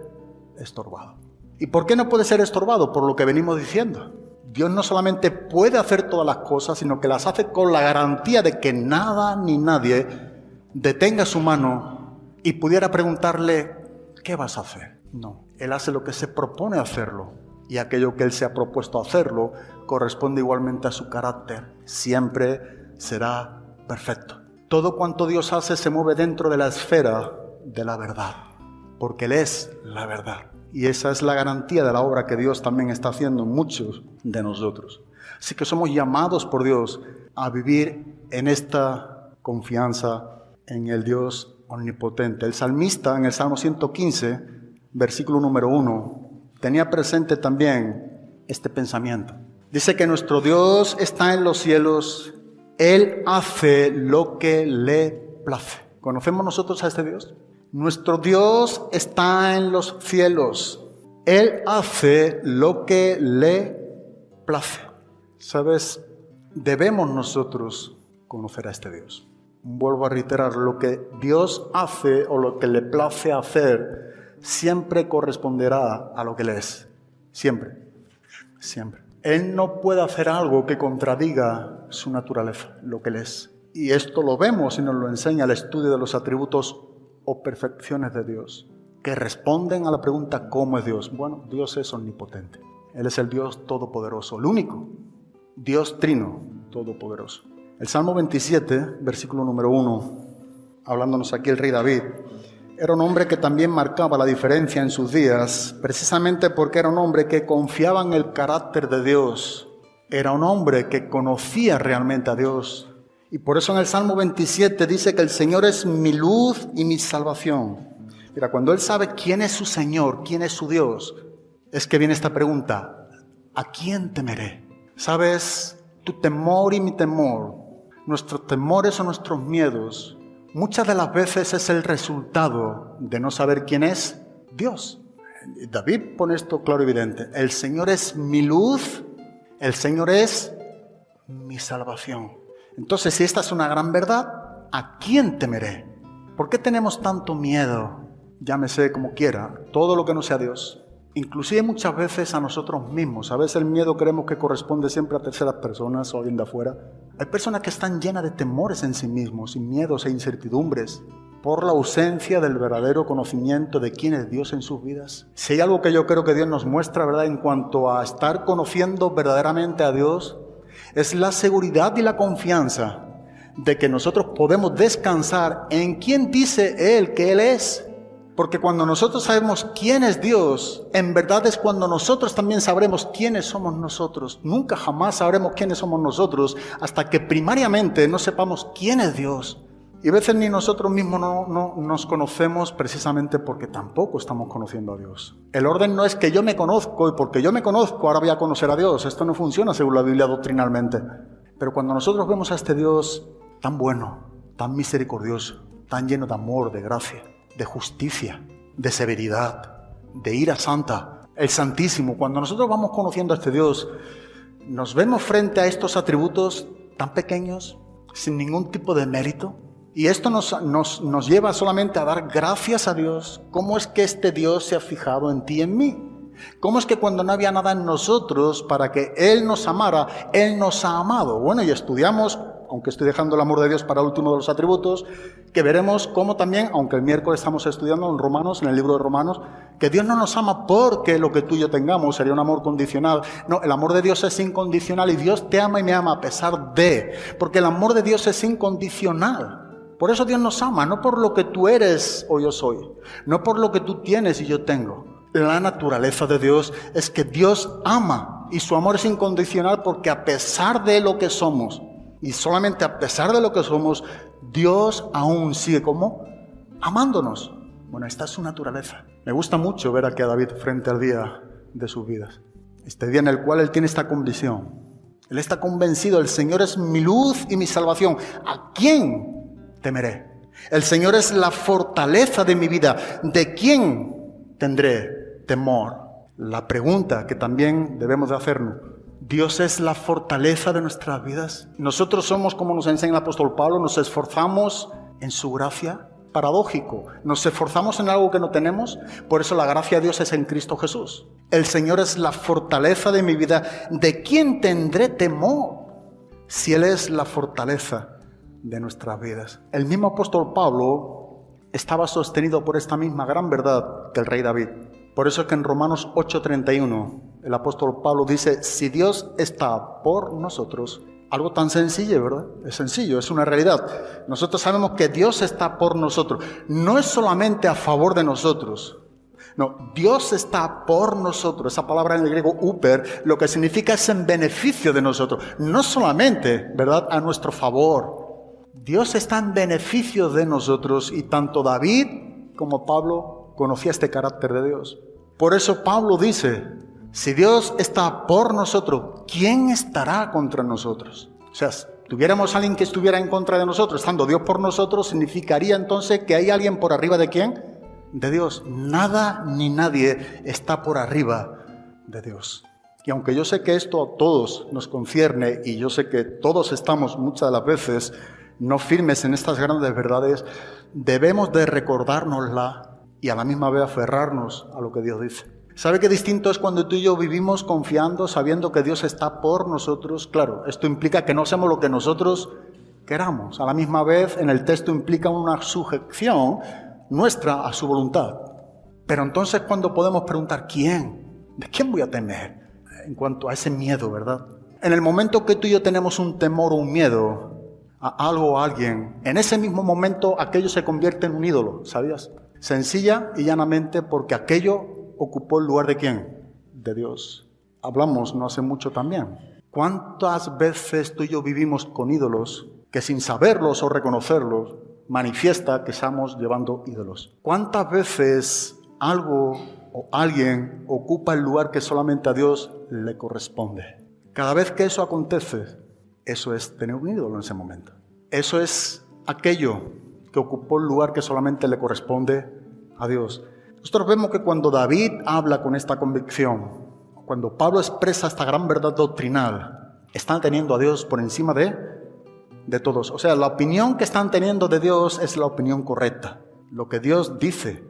estorbado. ¿Y por qué no puede ser estorbado? Por lo que venimos diciendo. Dios no solamente puede hacer todas las cosas, sino que las hace con la garantía de que nada ni nadie detenga su mano y pudiera preguntarle, ¿qué vas a hacer? No, Él hace lo que se propone hacerlo, y aquello que Él se ha propuesto hacerlo corresponde igualmente a su carácter. Siempre será perfecto. Todo cuanto Dios hace se mueve dentro de la esfera de la verdad, porque Él es la verdad. Y esa es la garantía de la obra que Dios también está haciendo en muchos de nosotros. Así que somos llamados por Dios a vivir en esta confianza en el Dios omnipotente. El salmista en el Salmo 115, versículo número 1, tenía presente también este pensamiento. Dice que nuestro Dios está en los cielos, Él hace lo que le place. ¿Conocemos nosotros a este Dios? Nuestro Dios está en los cielos. Él hace lo que le place. ¿Sabes? Debemos nosotros conocer a este Dios. Vuelvo a reiterar, lo que Dios hace o lo que le place hacer siempre corresponderá a lo que Él es. Siempre. Siempre. Él no puede hacer algo que contradiga su naturaleza, lo que Él es. Y esto lo vemos y nos lo enseña el estudio de los atributos o perfecciones de Dios, que responden a la pregunta ¿cómo es Dios? Bueno, Dios es omnipotente. Él es el Dios todopoderoso, el único Dios trino todopoderoso. El Salmo 27, versículo número 1, hablándonos aquí el rey David, era un hombre que también marcaba la diferencia en sus días, precisamente porque era un hombre que confiaba en el carácter de Dios. Era un hombre que conocía realmente a Dios. Y por eso en el Salmo 27 dice que el Señor es mi luz y mi salvación. Mira, cuando él sabe quién es su Señor, quién es su Dios, es que viene esta pregunta, ¿a quién temeré? ¿Sabes? Tu temor y mi temor, nuestros temores o nuestros miedos, muchas de las veces es el resultado de no saber quién es Dios. David pone esto claro y evidente. El Señor es mi luz, el Señor es mi salvación. Entonces, si esta es una gran verdad, ¿a quién temeré? ¿Por qué tenemos tanto miedo? Llámese como quiera, todo lo que no sea Dios. Inclusive muchas veces a nosotros mismos. A veces el miedo creemos que corresponde siempre a terceras personas o alguien de afuera. Hay personas que están llenas de temores en sí mismos, y miedos e incertidumbres, por la ausencia del verdadero conocimiento de quién es Dios en sus vidas. Si hay algo que yo creo que Dios nos muestra, ¿verdad?, en cuanto a estar conociendo verdaderamente a Dios, es la seguridad y la confianza de que nosotros podemos descansar en quién dice Él que Él es. Porque cuando nosotros sabemos quién es Dios, en verdad es cuando nosotros también sabremos quiénes somos nosotros. Nunca jamás sabremos quiénes somos nosotros hasta que primariamente no sepamos quién es Dios. Y a veces ni nosotros mismos no nos conocemos precisamente porque tampoco estamos conociendo a Dios. El orden no es que yo me conozco y porque yo me conozco ahora voy a conocer a Dios. Esto no funciona según la Biblia doctrinalmente. Pero cuando nosotros vemos a este Dios tan bueno, tan misericordioso, tan lleno de amor, de gracia, de justicia, de severidad, de ira santa, el Santísimo, cuando nosotros vamos conociendo a este Dios, nos vemos frente a estos atributos tan pequeños, sin ningún tipo de mérito. Y esto nos lleva solamente a dar gracias a Dios. ¿Cómo es que este Dios se ha fijado en ti y en mí? ¿Cómo es que cuando no había nada en nosotros para que Él nos amara, Él nos ha amado? Bueno, y estudiamos, aunque estoy dejando el amor de Dios para el último de los atributos, que veremos cómo también, aunque el miércoles estamos estudiando en Romanos, en el libro de Romanos, que Dios no nos ama porque lo que tú y yo tengamos sería un amor condicional. No, el amor de Dios es incondicional y Dios te ama y me ama a pesar de, porque el amor de Dios es incondicional. Por eso Dios nos ama, no por lo que tú eres o yo soy, no por lo que tú tienes y yo tengo. La naturaleza de Dios es que Dios ama y su amor es incondicional porque a pesar de lo que somos, y solamente a pesar de lo que somos, Dios aún sigue como amándonos. Bueno, esta es su naturaleza. Me gusta mucho ver aquí a David frente al día de sus vidas. Este día en el cual él tiene esta convicción. Él está convencido, el Señor es mi luz y mi salvación. ¿A quién temeré? El Señor es la fortaleza de mi vida. ¿De quién tendré temor? La pregunta que también debemos de hacernos: Dios es la fortaleza de nuestras vidas. Nosotros somos, como nos enseña el apóstol Pablo, nos esforzamos en su gracia. Paradójico, nos esforzamos en algo que no tenemos, por eso la gracia de Dios es en Cristo Jesús. El Señor es la fortaleza de mi vida. ¿De quién tendré temor si Él es la fortaleza de nuestras vidas? El mismo apóstol Pablo estaba sostenido por esta misma gran verdad que el rey David. Por eso es que en Romanos 8:31 el apóstol Pablo dice: si Dios está por nosotros. Algo tan sencillo, ¿verdad? Es sencillo, es una realidad. Nosotros sabemos que Dios está por nosotros. No es solamente a favor de nosotros. No, Dios está por nosotros. Esa palabra en el griego uper, lo que significa es en beneficio de nosotros. No solamente, ¿verdad?, a nuestro favor. Dios está en beneficio de nosotros, y tanto David como Pablo conocía este carácter de Dios. Por eso Pablo dice: si Dios está por nosotros, ¿quién estará contra nosotros? O sea, si tuviéramos a alguien que estuviera en contra de nosotros, estando Dios por nosotros, significaría entonces que hay alguien por arriba ¿de quién? De Dios. Nada ni nadie está por arriba de Dios. Y aunque yo sé que esto a todos nos concierne, y yo sé que todos estamos muchas de las veces no firmes en estas grandes verdades, debemos de recordárnosla y a la misma vez aferrarnos a lo que Dios dice. ¿Sabe qué distinto es cuando tú y yo vivimos confiando, sabiendo que Dios está por nosotros? Claro, esto implica que no hacemos lo que nosotros queramos. A la misma vez, en el texto implica una sujeción nuestra a su voluntad. Pero entonces, cuando podemos preguntar, ¿quién? ¿De quién voy a temer? En cuanto a ese miedo, ¿verdad? En el momento que tú y yo tenemos un temor o un miedo a algo o a alguien, en ese mismo momento aquello se convierte en un ídolo, ¿sabías? Sencilla y llanamente porque aquello ocupó el lugar ¿de quién? De Dios. Hablamos no hace mucho también. ¿Cuántas veces tú y yo vivimos con ídolos que sin saberlos o reconocerlos manifiesta que estamos llevando ídolos? ¿Cuántas veces algo o alguien ocupa el lugar que solamente a Dios le corresponde? Cada vez que eso acontece, eso es tener un ídolo en ese momento. Eso es aquello que ocupó el lugar que solamente le corresponde a Dios. Nosotros vemos que cuando David habla con esta convicción, cuando Pablo expresa esta gran verdad doctrinal, están teniendo a Dios por encima de todos. O sea, la opinión que están teniendo de Dios es la opinión correcta, lo que Dios dice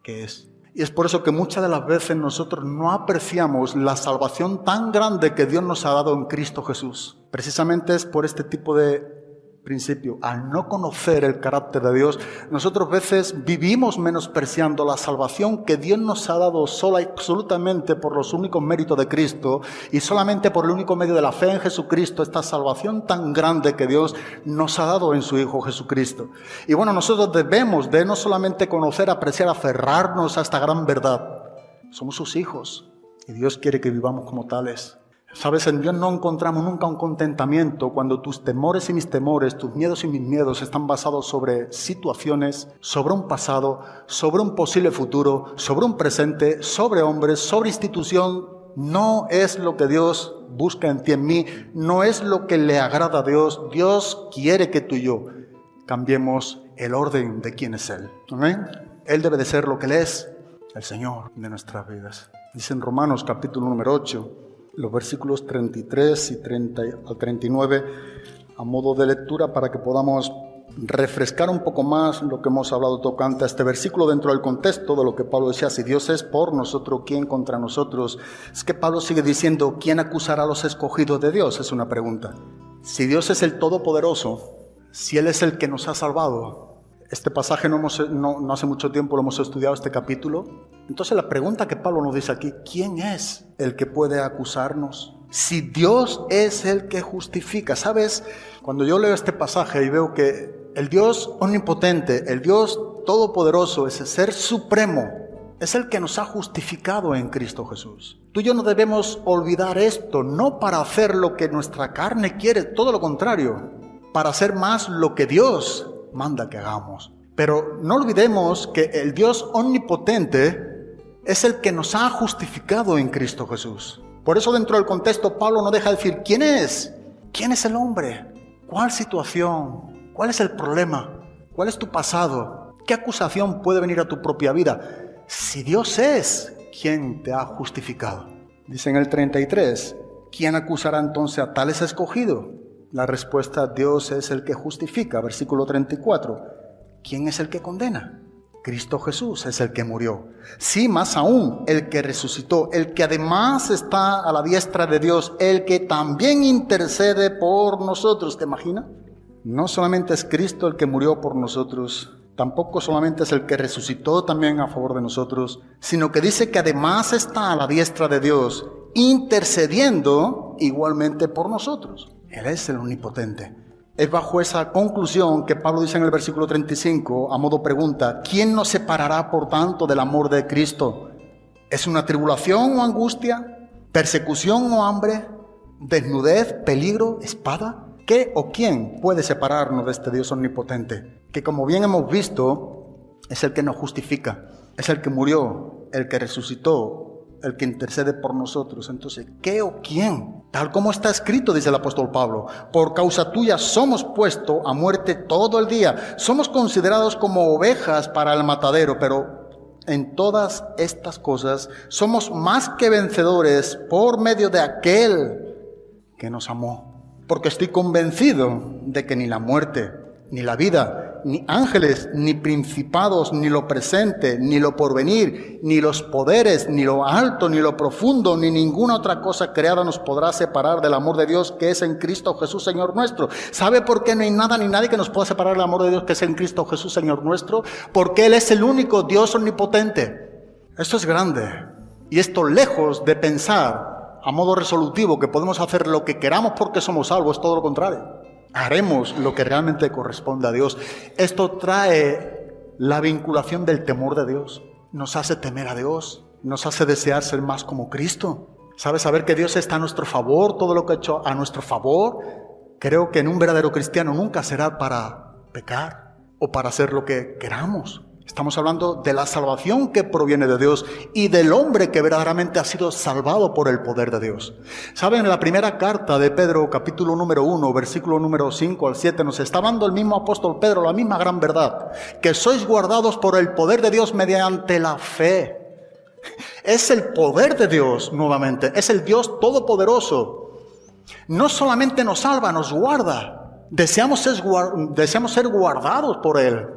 que es. Y es por eso que muchas de las veces nosotros no apreciamos la salvación tan grande que Dios nos ha dado en Cristo Jesús. Precisamente es por este tipo de principio. Al no conocer el carácter de Dios, nosotros a veces vivimos menospreciando la salvación que Dios nos ha dado sola y absolutamente por los únicos méritos de Cristo, y solamente por el único medio de la fe en Jesucristo, esta salvación tan grande que Dios nos ha dado en su Hijo Jesucristo. Y bueno, nosotros debemos de no solamente conocer, apreciar, aferrarnos a esta gran verdad. Somos sus hijos y Dios quiere que vivamos como tales. Sabes, en Dios no encontramos nunca un contentamiento cuando tus temores y mis temores, tus miedos y mis miedos están basados sobre situaciones, sobre un pasado, sobre un posible futuro, sobre un presente, sobre hombres, sobre institución. No es lo que Dios busca en ti, en mí, no es lo que le agrada a Dios. Dios quiere que tú y yo cambiemos el orden de quién es Él. ¿Amén? Él debe de ser lo que Él es, el Señor de nuestras vidas. Dice en Romanos capítulo número 8, los versículos 33 y 30 al 39, a modo de lectura para que podamos refrescar un poco más lo que hemos hablado tocante a este versículo dentro del contexto de lo que Pablo decía: si Dios es por nosotros, ¿quién contra nosotros? Es que Pablo sigue diciendo: ¿quién acusará a los escogidos de Dios? Es una pregunta. Si Dios es el Todopoderoso, si Él es el que nos ha salvado. Este pasaje no hace mucho tiempo lo hemos estudiado, este capítulo. Entonces la pregunta que Pablo nos dice aquí: ¿quién es el que puede acusarnos? Si Dios es el que justifica. ¿Sabes? Cuando yo leo este pasaje y veo que el Dios omnipotente, el Dios todopoderoso, ese ser supremo, es el que nos ha justificado en Cristo Jesús. Tú y yo no debemos olvidar esto, no para hacer lo que nuestra carne quiere, todo lo contrario, para hacer más lo que Dios manda que hagamos. Pero no olvidemos que el Dios omnipotente es el que nos ha justificado en Cristo Jesús. Por eso dentro del contexto Pablo no deja de decir: ¿quién es? ¿Quién es el hombre? ¿Cuál situación? ¿Cuál es el problema? ¿Cuál es tu pasado? ¿Qué acusación puede venir a tu propia vida? Si Dios es quien te ha justificado. Dice en el 33: ¿quién acusará entonces a tales escogidos? La respuesta: Dios es el que justifica. Versículo 34. ¿Quién es el que condena? Cristo Jesús es el que murió. Sí, más aún, el que resucitó, el que además está a la diestra de Dios, el que también intercede por nosotros. ¿Te imaginas? No solamente es Cristo el que murió por nosotros, tampoco solamente es el que resucitó también a favor de nosotros, sino que dice que además está a la diestra de Dios, intercediendo igualmente por nosotros. Él es el omnipotente. Es bajo esa conclusión que Pablo dice en el versículo 35, a modo pregunta: ¿quién nos separará, por tanto, del amor de Cristo? ¿Es una tribulación o angustia? ¿Persecución o hambre? ¿Desnudez, peligro, espada? ¿Qué o quién puede separarnos de este Dios omnipotente? Que, como bien hemos visto, es el que nos justifica, es el que murió, el que resucitó, el que intercede por nosotros. Entonces, ¿qué o quién? Tal como está escrito, dice el apóstol Pablo: por causa tuya somos puestos a muerte todo el día. Somos considerados como ovejas para el matadero, pero en todas estas cosas somos más que vencedores por medio de aquel que nos amó. Porque estoy convencido de que ni la muerte, ni la vida, ni ángeles, ni principados, ni lo presente, ni lo porvenir, ni los poderes, ni lo alto, ni lo profundo, ni ninguna otra cosa creada nos podrá separar del amor de Dios que es en Cristo Jesús, Señor nuestro. ¿Sabe por qué no hay nada ni nadie que nos pueda separar del amor de Dios que es en Cristo Jesús, Señor nuestro? Porque Él es el único Dios omnipotente. Esto es grande. Y esto, lejos de pensar a modo resolutivo que podemos hacer lo que queramos porque somos salvos, es todo lo contrario. Haremos lo que realmente corresponde a Dios. Esto trae la vinculación del temor de Dios. Nos hace temer a Dios. Nos hace desear ser más como Cristo. ¿Sabes? Saber que Dios está a nuestro favor, todo lo que ha hecho a nuestro favor. Creo que en un verdadero cristiano nunca será para pecar o para hacer lo que queramos. Estamos hablando de la salvación que proviene de Dios y del hombre que verdaderamente ha sido salvado por el poder de Dios. ¿Saben? En la primera carta de Pedro, capítulo número 1, versículo número 5 al 7, nos está dando el mismo apóstol Pedro la misma gran verdad: que sois guardados por el poder de Dios mediante la fe. Es el poder de Dios, nuevamente, es el Dios todopoderoso. No solamente nos salva, nos guarda. Deseamos ser guardados por Él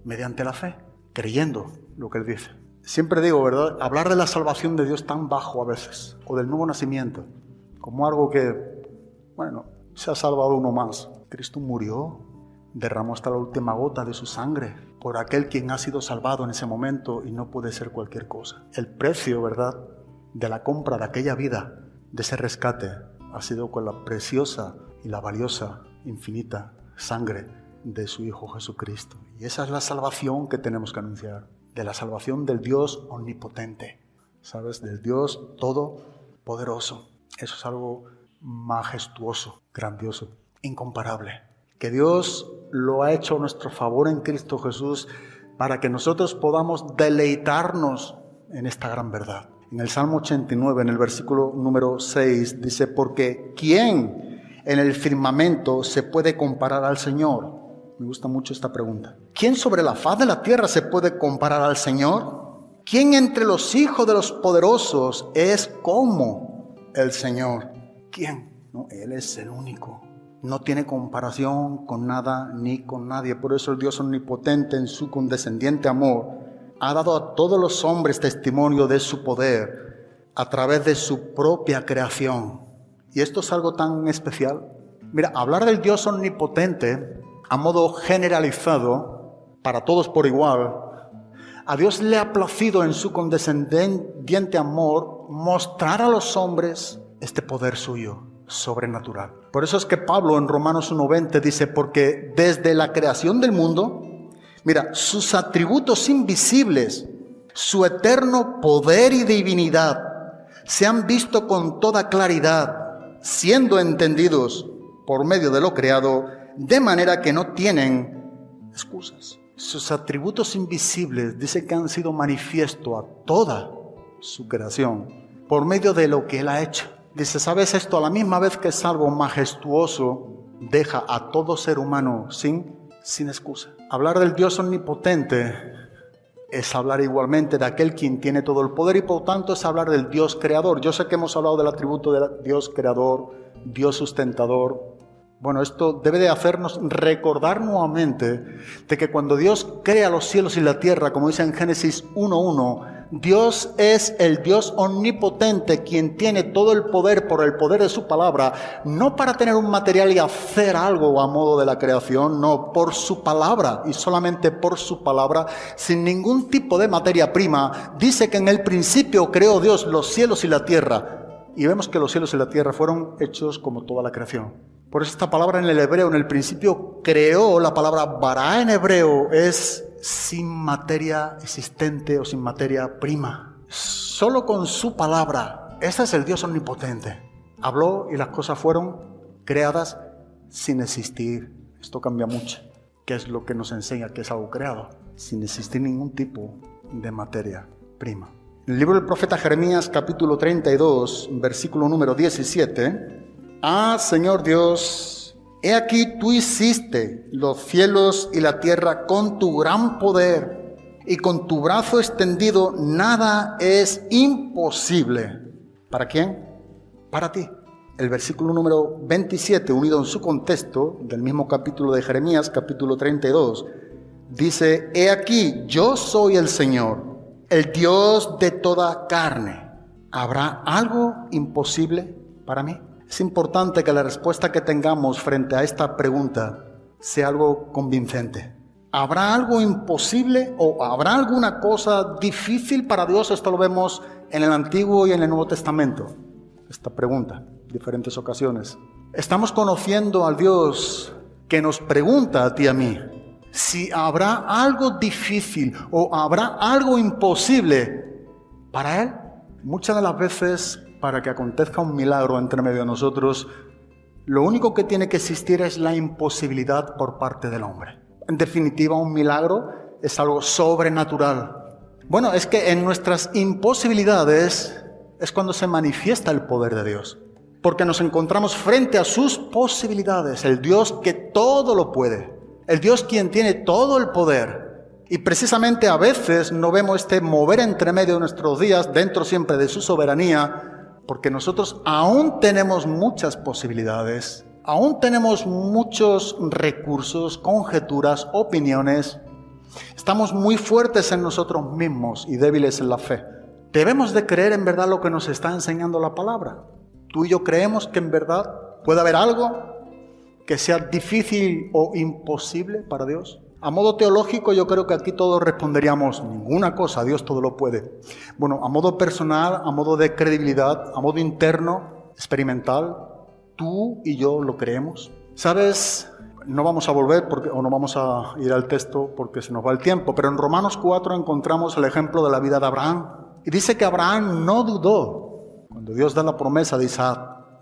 mediante la fe, creyendo lo que Él dice. Siempre digo, ¿verdad? Hablar de la salvación de Dios tan bajo a veces, o del nuevo nacimiento, como algo que, bueno, se ha salvado uno más. Cristo murió, derramó hasta la última gota de su sangre por aquel quien ha sido salvado en ese momento, y no puede ser cualquier cosa. El precio, ¿verdad?, de la compra de aquella vida, de ese rescate, ha sido con la preciosa y la valiosa, infinita sangre de su Hijo Jesucristo. Y esa es la salvación que tenemos que anunciar, de la salvación del Dios omnipotente, ¿sabes? Del Dios todopoderoso. Eso es algo majestuoso, grandioso, incomparable. Que Dios lo ha hecho a nuestro favor en Cristo Jesús para que nosotros podamos deleitarnos en esta gran verdad. En el Salmo 89, en el versículo número 6, dice: porque ¿quién en el firmamento se puede comparar al Señor? Me gusta mucho esta pregunta. ¿Quién sobre la faz de la tierra se puede comparar al Señor? ¿Quién entre los hijos de los poderosos es como el Señor? ¿Quién? No, Él es el único. No tiene comparación con nada ni con nadie. Por eso el Dios omnipotente, en su condescendiente amor, ha dado a todos los hombres testimonio de su poder a través de su propia creación. Y esto es algo tan especial. Mira, hablar del Dios omnipotente a modo generalizado, para todos por igual, a Dios le ha placido en su condescendiente amor mostrar a los hombres este poder suyo sobrenatural. Por eso es que Pablo en Romanos 1:20 dice: porque desde la creación del mundo, mira, sus atributos invisibles, su eterno poder y divinidad, se han visto con toda claridad, siendo entendidos por medio de lo creado, de manera que no tienen excusas. Sus atributos invisibles dice que han sido manifiesto a toda su creación por medio de lo que Él ha hecho. Dice, ¿sabes esto? A la misma vez que es algo majestuoso, deja a todo ser humano sin excusa. Hablar del Dios omnipotente es hablar igualmente de aquel quien tiene todo el poder y por tanto es hablar del Dios creador. Yo sé que hemos hablado del atributo de Dios creador, Dios sustentador. Bueno, esto debe de hacernos recordar nuevamente de que cuando Dios crea los cielos y la tierra, como dice en Génesis 1:1, Dios es el Dios omnipotente, quien tiene todo el poder por el poder de su palabra, no para tener un material y hacer algo a modo de la creación, no, por su palabra y solamente por su palabra, sin ningún tipo de materia prima. Dice que en el principio creó Dios los cielos y la tierra, y vemos que los cielos y la tierra fueron hechos como toda la creación. Por eso esta palabra en el hebreo, en el principio creó, la palabra bara en hebreo es sin materia existente o sin materia prima. Solo con su palabra. Ese es el Dios omnipotente. Habló y las cosas fueron creadas sin existir. Esto cambia mucho. ¿Qué es lo que nos enseña que es algo creado? Sin existir ningún tipo de materia prima. En el libro del profeta Jeremías, capítulo 32, versículo número 17... Ah, Señor Dios, he aquí tú hiciste los cielos y la tierra con tu gran poder y con tu brazo extendido nada es imposible. ¿Para quién? Para ti. El versículo número 27, unido en su contexto, del mismo capítulo de Jeremías, capítulo 32, dice, he aquí, yo soy el Señor, el Dios de toda carne. ¿Habrá algo imposible para mí? Es importante que la respuesta que tengamos frente a esta pregunta sea algo convincente. ¿Habrá algo imposible o habrá alguna cosa difícil para Dios? Esto lo vemos en el Antiguo y en el Nuevo Testamento. Esta pregunta, en diferentes ocasiones. Estamos conociendo al Dios que nos pregunta a ti y a mí si habrá algo difícil o habrá algo imposible para Él. Muchas de las veces, para que acontezca un milagro entre medio de nosotros, lo único que tiene que existir es la imposibilidad por parte del hombre. En definitiva, un milagro es algo sobrenatural. Bueno, es que en nuestras imposibilidades es cuando se manifiesta el poder de Dios. Porque nos encontramos frente a sus posibilidades, el Dios que todo lo puede, el Dios quien tiene todo el poder. Y precisamente a veces no vemos este mover entre medio de nuestros días, dentro siempre de su soberanía, porque nosotros aún tenemos muchas posibilidades, aún tenemos muchos recursos, conjeturas, opiniones. Estamos muy fuertes en nosotros mismos y débiles en la fe. Debemos de creer en verdad lo que nos está enseñando la palabra. Tú y yo creemos que en verdad puede haber algo que sea difícil o imposible para Dios. A modo teológico yo creo que aquí todos responderíamos ninguna cosa, Dios todo lo puede. Bueno, a modo personal, a modo de credibilidad, a modo interno, experimental, tú y yo lo creemos. ¿Sabes? No vamos a volver o no vamos a ir al texto porque se nos va el tiempo, pero en Romanos 4 encontramos el ejemplo de la vida de Abraham. Y dice que Abraham no dudó cuando Dios da la promesa de Isaac.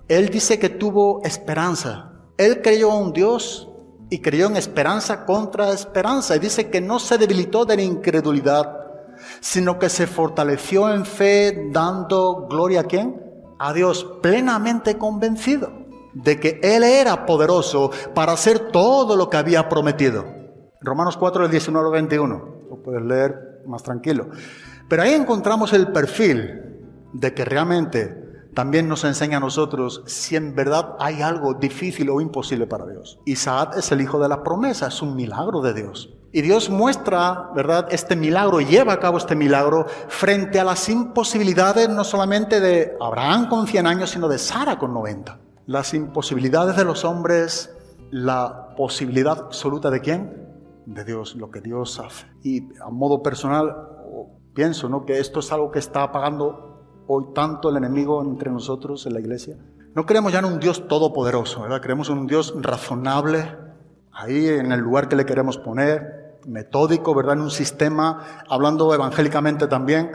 Él dice que tuvo esperanza. Él creyó a un Dios y creyó en esperanza contra esperanza. Y dice que no se debilitó de la incredulidad, sino que se fortaleció en fe, dando gloria ¿a quién? A Dios, plenamente convencido de que Él era poderoso para hacer todo lo que había prometido. Romanos 4, del 19 al 21. Lo puedes leer más tranquilo. Pero ahí encontramos el perfil de que realmente también nos enseña a nosotros si en verdad hay algo difícil o imposible para Dios. Isaac es el hijo de la promesa, es un milagro de Dios. Y Dios muestra, ¿verdad?, este milagro, lleva a cabo este milagro frente a las imposibilidades no solamente de Abraham con 100 años, sino de Sara con 90. Las imposibilidades de los hombres, la posibilidad absoluta ¿de quién? De Dios, lo que Dios hace. Y a modo personal, pienso, ¿no?, que esto es algo que está pagando hoy tanto el enemigo entre nosotros en la iglesia. No creemos ya en un Dios todopoderoso, ¿verdad? Creemos en un Dios razonable, ahí en el lugar que le queremos poner, metódico, ¿verdad? En un sistema, hablando evangélicamente también.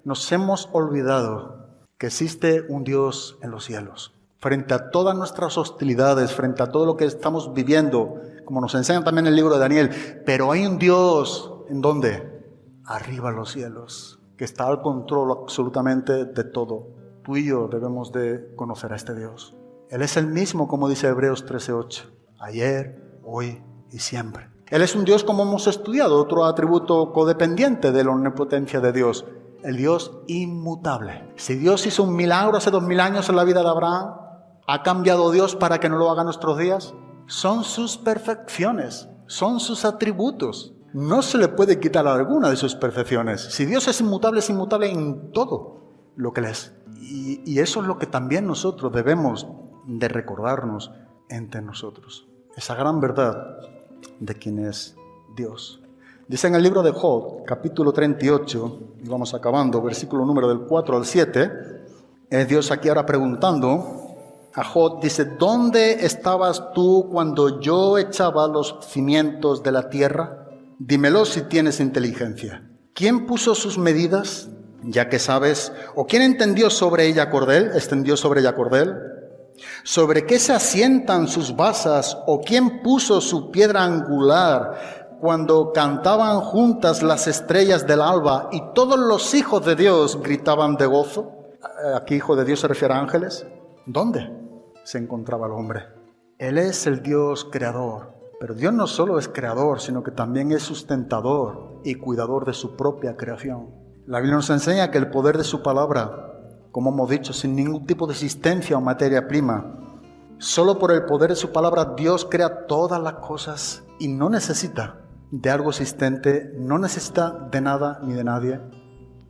Nos hemos olvidado que existe un Dios en los cielos. Frente a todas nuestras hostilidades, frente a todo lo que estamos viviendo, como nos enseña también el libro de Daniel, pero hay un Dios, ¿en dónde? Arriba en los cielos, que está al control absolutamente de todo. Tú y yo debemos de conocer a este Dios. Él es el mismo, como dice Hebreos 13:8, ayer, hoy y siempre. Él es un Dios, como hemos estudiado, otro atributo codependiente de la omnipotencia de Dios, el Dios inmutable. Si Dios hizo un milagro hace 2000 años en la vida de Abraham, ¿ha cambiado Dios para que no lo haga en nuestros días? Son sus perfecciones, son sus atributos. No se le puede quitar alguna de sus perfecciones. Si Dios es inmutable en todo lo que Él es. Y eso es lo que también nosotros debemos de recordarnos entre nosotros. Esa gran verdad de quién es Dios. Dice en el libro de Job, capítulo 38, y vamos acabando, versículo número del 4 al 7, es Dios aquí ahora preguntando a Job, dice: ¿dónde estabas tú cuando yo echaba los cimientos de la tierra? Dímelo si tienes inteligencia. ¿Quién puso sus medidas? Ya que sabes. ¿O quién entendió sobre ella cordel? ¿Extendió sobre ella cordel? ¿Sobre qué se asientan sus basas? ¿O quién puso su piedra angular cuando cantaban juntas las estrellas del alba y todos los hijos de Dios gritaban de gozo? Aquí hijo de Dios se refiere a ángeles. ¿Dónde se encontraba el hombre? Él es el Dios creador. Pero Dios no solo es creador, sino que también es sustentador y cuidador de su propia creación. La Biblia nos enseña que el poder de su palabra, como hemos dicho, sin ningún tipo de existencia o materia prima, solo por el poder de su palabra Dios crea todas las cosas y no necesita de algo existente, no necesita de nada ni de nadie.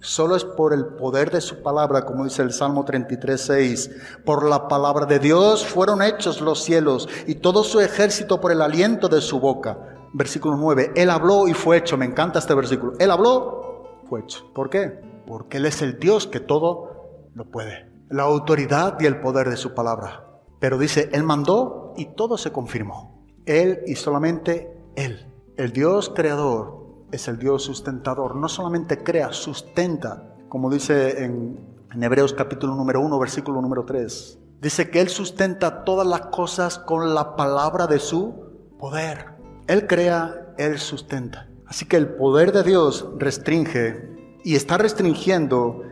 Solo es por el poder de su palabra, como dice el Salmo 33:6. Por la palabra de Dios fueron hechos los cielos y todo su ejército por el aliento de su boca. Versículo 9. Él habló y fue hecho. Me encanta este versículo. Él habló, fue hecho. ¿Por qué? Porque Él es el Dios que todo lo puede. La autoridad y el poder de su palabra. Pero dice, Él mandó y todo se confirmó. Él y solamente Él. El Dios creador es el Dios sustentador. No solamente crea, sustenta. Como dice en Hebreos capítulo número 1, versículo número 3. Dice que Él sustenta todas las cosas con la palabra de su poder. Él crea, Él sustenta. Así que el poder de Dios restringe y está restringiendo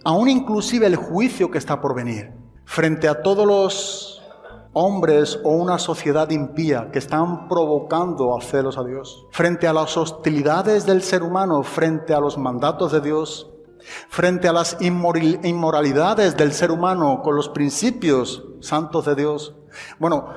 aún inclusive el juicio que está por venir. Frente a todos los hombres o una sociedad impía que están provocando a celos a Dios, frente a las hostilidades del ser humano, frente a los mandatos de Dios, frente a las inmoralidades del ser humano con los principios santos de Dios. Bueno,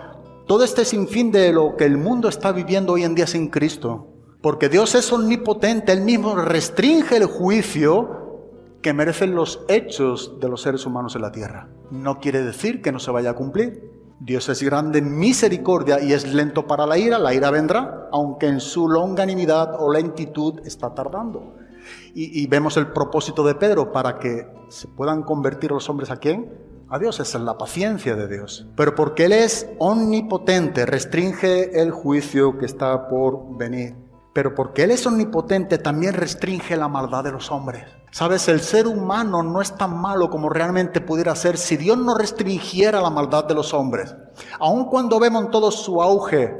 todo este sinfín de lo que el mundo está viviendo hoy en día sin Cristo, porque Dios es omnipotente, Él mismo restringe el juicio que merecen los hechos de los seres humanos en la tierra. No quiere decir que no se vaya a cumplir. Dios es grande en misericordia y es lento para la ira vendrá, aunque en su longanimidad o lentitud está tardando. Y vemos el propósito de Pedro para que se puedan convertir los hombres ¿a quién? A Dios. Esa es la paciencia de Dios. Pero porque Él es omnipotente, restringe el juicio que está por venir. Pero porque Él es omnipotente, también restringe la maldad de los hombres. ¿Sabes? El ser humano no es tan malo como realmente pudiera ser si Dios no restringiera la maldad de los hombres. Aun cuando vemos todo su auge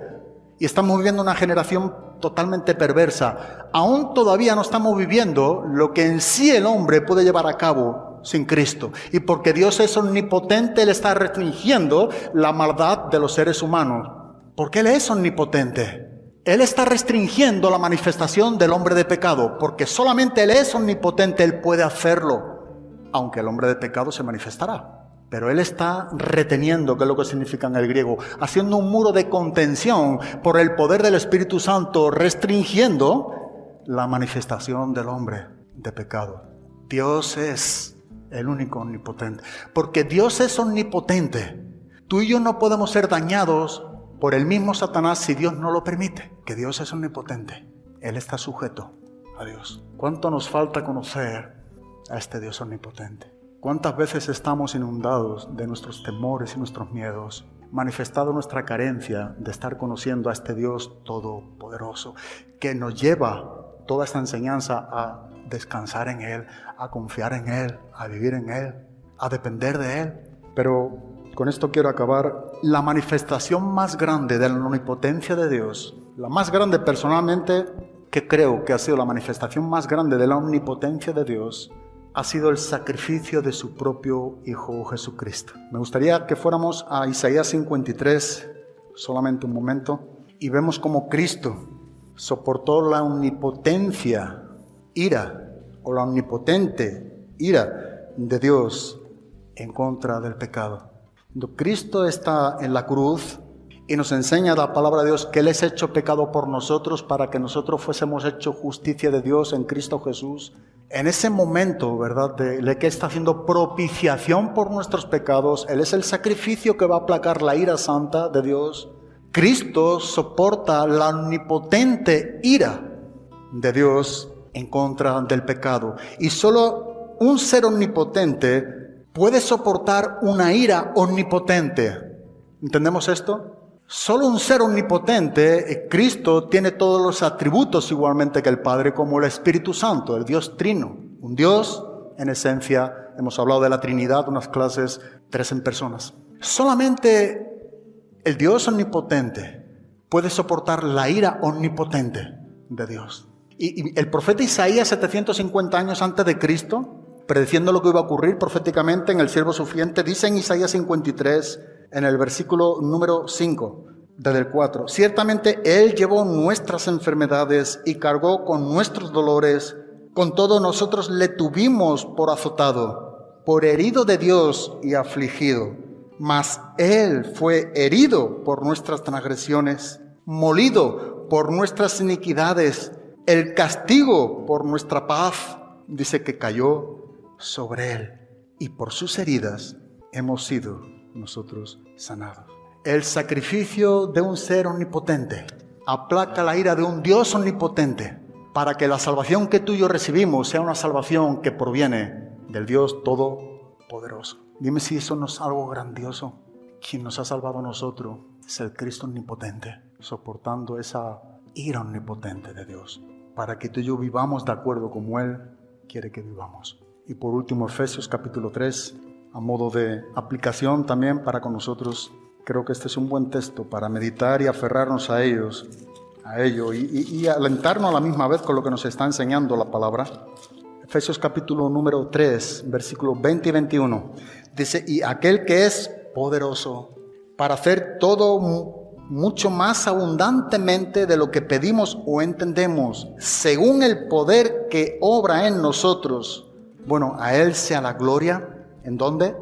y estamos viviendo una generación totalmente perversa, aún todavía no estamos viviendo lo que en sí el hombre puede llevar a cabo sin Cristo. Y porque Dios es omnipotente, Él está restringiendo la maldad de los seres humanos. Porque Él es omnipotente. Él está restringiendo la manifestación del hombre de pecado, porque solamente Él es omnipotente, Él puede hacerlo, aunque el hombre de pecado se manifestará. Pero Él está reteniendo, que es lo que significa en el griego, haciendo un muro de contención por el poder del Espíritu Santo, restringiendo la manifestación del hombre de pecado. Dios es el único omnipotente, porque Dios es omnipotente. Tú y yo no podemos ser dañados por el mismo Satanás si Dios no lo permite, que Dios es omnipotente. Él está sujeto a Dios. ¿Cuánto nos falta conocer a este Dios omnipotente? ¿Cuántas veces estamos inundados de nuestros temores y nuestros miedos, manifestado nuestra carencia de estar conociendo a este Dios todopoderoso, que nos lleva toda esta enseñanza a descansar en Él, a confiar en Él, a vivir en Él, a depender de Él? Pero con esto quiero acabar. La manifestación más grande de la omnipotencia de Dios, la más grande personalmente, que creo que ha sido la manifestación más grande de la omnipotencia de Dios, ha sido el sacrificio de su propio Hijo Jesucristo. Me gustaría que fuéramos a Isaías 53, solamente un momento, y vemos cómo Cristo soportó la omnipotencia, ira, o la omnipotente ira de Dios en contra del pecado. Cuando Cristo está en la cruz y nos enseña la palabra de Dios que Él es hecho pecado por nosotros para que nosotros fuésemos hecho justicia de Dios en Cristo Jesús, en ese momento, ¿verdad?, de que está haciendo propiciación por nuestros pecados, Él es el sacrificio que va a aplacar la ira santa de Dios. Cristo soporta la omnipotente ira de Dios en contra del pecado. Y solo un ser omnipotente puede soportar una ira omnipotente. ¿Entendemos esto? Solo un ser omnipotente, Cristo, tiene todos los atributos igualmente que el Padre, como el Espíritu Santo, el Dios Trino. Un Dios, en esencia, hemos hablado de la Trinidad, unas clases, 3 en personas. Solamente el Dios omnipotente puede soportar la ira omnipotente de Dios. Y el profeta Isaías, 750 años antes de Cristo, prediciendo lo que iba a ocurrir proféticamente en el siervo sufriente, dice en Isaías 53, en el versículo número 5, desde el 4, ciertamente Él llevó nuestras enfermedades y cargó con nuestros dolores, con todo nosotros le tuvimos por azotado, por herido de Dios y afligido. Mas Él fue herido por nuestras transgresiones, molido por nuestras iniquidades, el castigo por nuestra paz, dice que cayó sobre Él, y por sus heridas hemos sido nosotros sanados. El sacrificio de un ser omnipotente aplaca la ira de un Dios omnipotente para que la salvación que tú y yo recibimos sea una salvación que proviene del Dios Todopoderoso. Dime si eso no es algo grandioso. Quien nos ha salvado a nosotros es el Cristo omnipotente, soportando esa ira omnipotente de Dios, para que tú y yo vivamos de acuerdo como Él quiere que vivamos. Y por último, Efesios capítulo 3, a modo de aplicación también para con nosotros. Creo que este es un buen texto para meditar y aferrarnos a ello y alentarnos a la misma vez con lo que nos está enseñando la palabra. Efesios capítulo número 3, versículos 20 y 21. Dice, y aquel que es poderoso para hacer todo mucho más abundantemente de lo que pedimos o entendemos, según el poder que obra en nosotros. Bueno, a Él sea la gloria. ¿En dónde?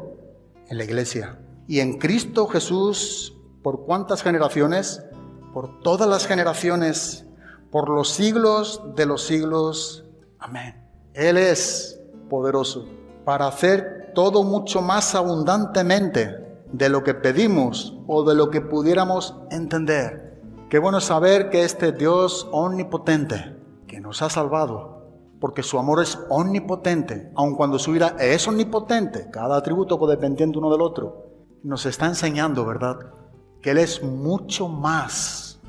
En la iglesia. Y en Cristo Jesús, ¿por cuántas generaciones? Por todas las generaciones, por los siglos de los siglos. Amén. Él es poderoso para hacer todo mucho más abundantemente de lo que pedimos o de lo que pudiéramos entender. Qué bueno saber que este Dios omnipotente, que nos ha salvado, porque su amor es omnipotente, aun cuando su ira es omnipotente, cada atributo codependiente uno del otro, nos está enseñando, ¿verdad?, que Él es mucho más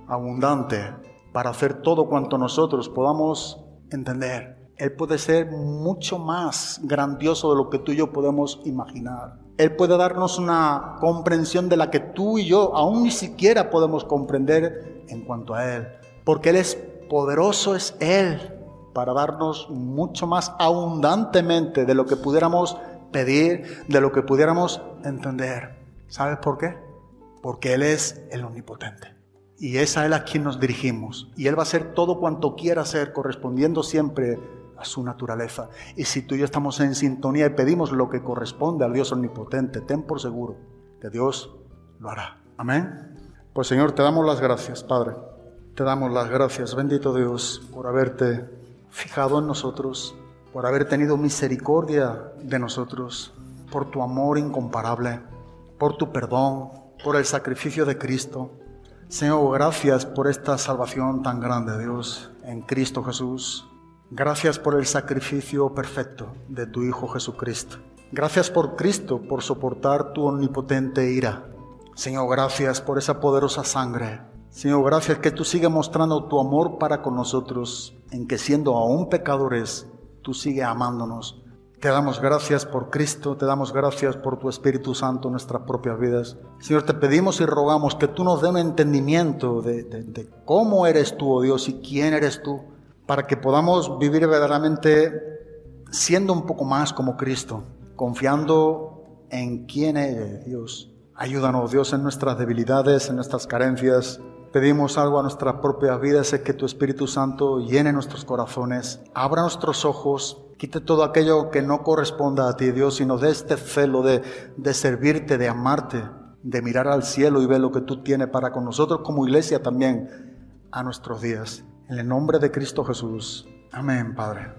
abundante para hacer todo cuanto nosotros podamos entender. Él puede ser mucho más grandioso de lo que tú y yo podemos imaginar. Él puede darnos una comprensión de la que tú y yo aún ni siquiera podemos comprender en cuanto a Él. Porque Él es poderoso, es Él, para darnos mucho más abundantemente de lo que pudiéramos pedir, de lo que pudiéramos entender. ¿Sabes por qué? Porque Él es el omnipotente. Y es a Él a quien nos dirigimos. Y Él va a hacer todo cuanto quiera hacer, correspondiendo siempre a su naturaleza. Y si tú y yo estamos en sintonía y pedimos lo que corresponde al Dios omnipotente, ten por seguro que Dios lo hará. Amén. Pues Señor, te damos las gracias, Padre. Te damos las gracias, bendito Dios, por haberte fijado en nosotros, por haber tenido misericordia de nosotros, por tu amor incomparable, por tu perdón, por el sacrificio de Cristo. Señor, gracias por esta salvación tan grande, Dios, en Cristo Jesús. Gracias por el sacrificio perfecto de tu Hijo Jesucristo. Gracias por Cristo, por soportar tu omnipotente ira. Señor, gracias por esa poderosa sangre. Señor, gracias que tú sigues mostrando tu amor para con nosotros, en que siendo aún pecadores, tú sigues amándonos. Te damos gracias por Cristo, te damos gracias por tu Espíritu Santo en nuestras propias vidas. Señor, te pedimos y rogamos que tú nos des un entendimiento de cómo eres tú, oh Dios, y quién eres tú, para que podamos vivir verdaderamente siendo un poco más como Cristo, confiando en quién eres, Dios. Ayúdanos, Dios, en nuestras debilidades, en nuestras carencias. pedimos algo a nuestras propias vidas, es que tu Espíritu Santo llene nuestros corazones, abra nuestros ojos, quite todo aquello que no corresponda a ti, Dios, y nos dé este celo de servirte, de amarte, de mirar al cielo y ver lo que tú tienes para con nosotros como iglesia también a nuestros días. En el nombre de Cristo Jesús. Amén, Padre.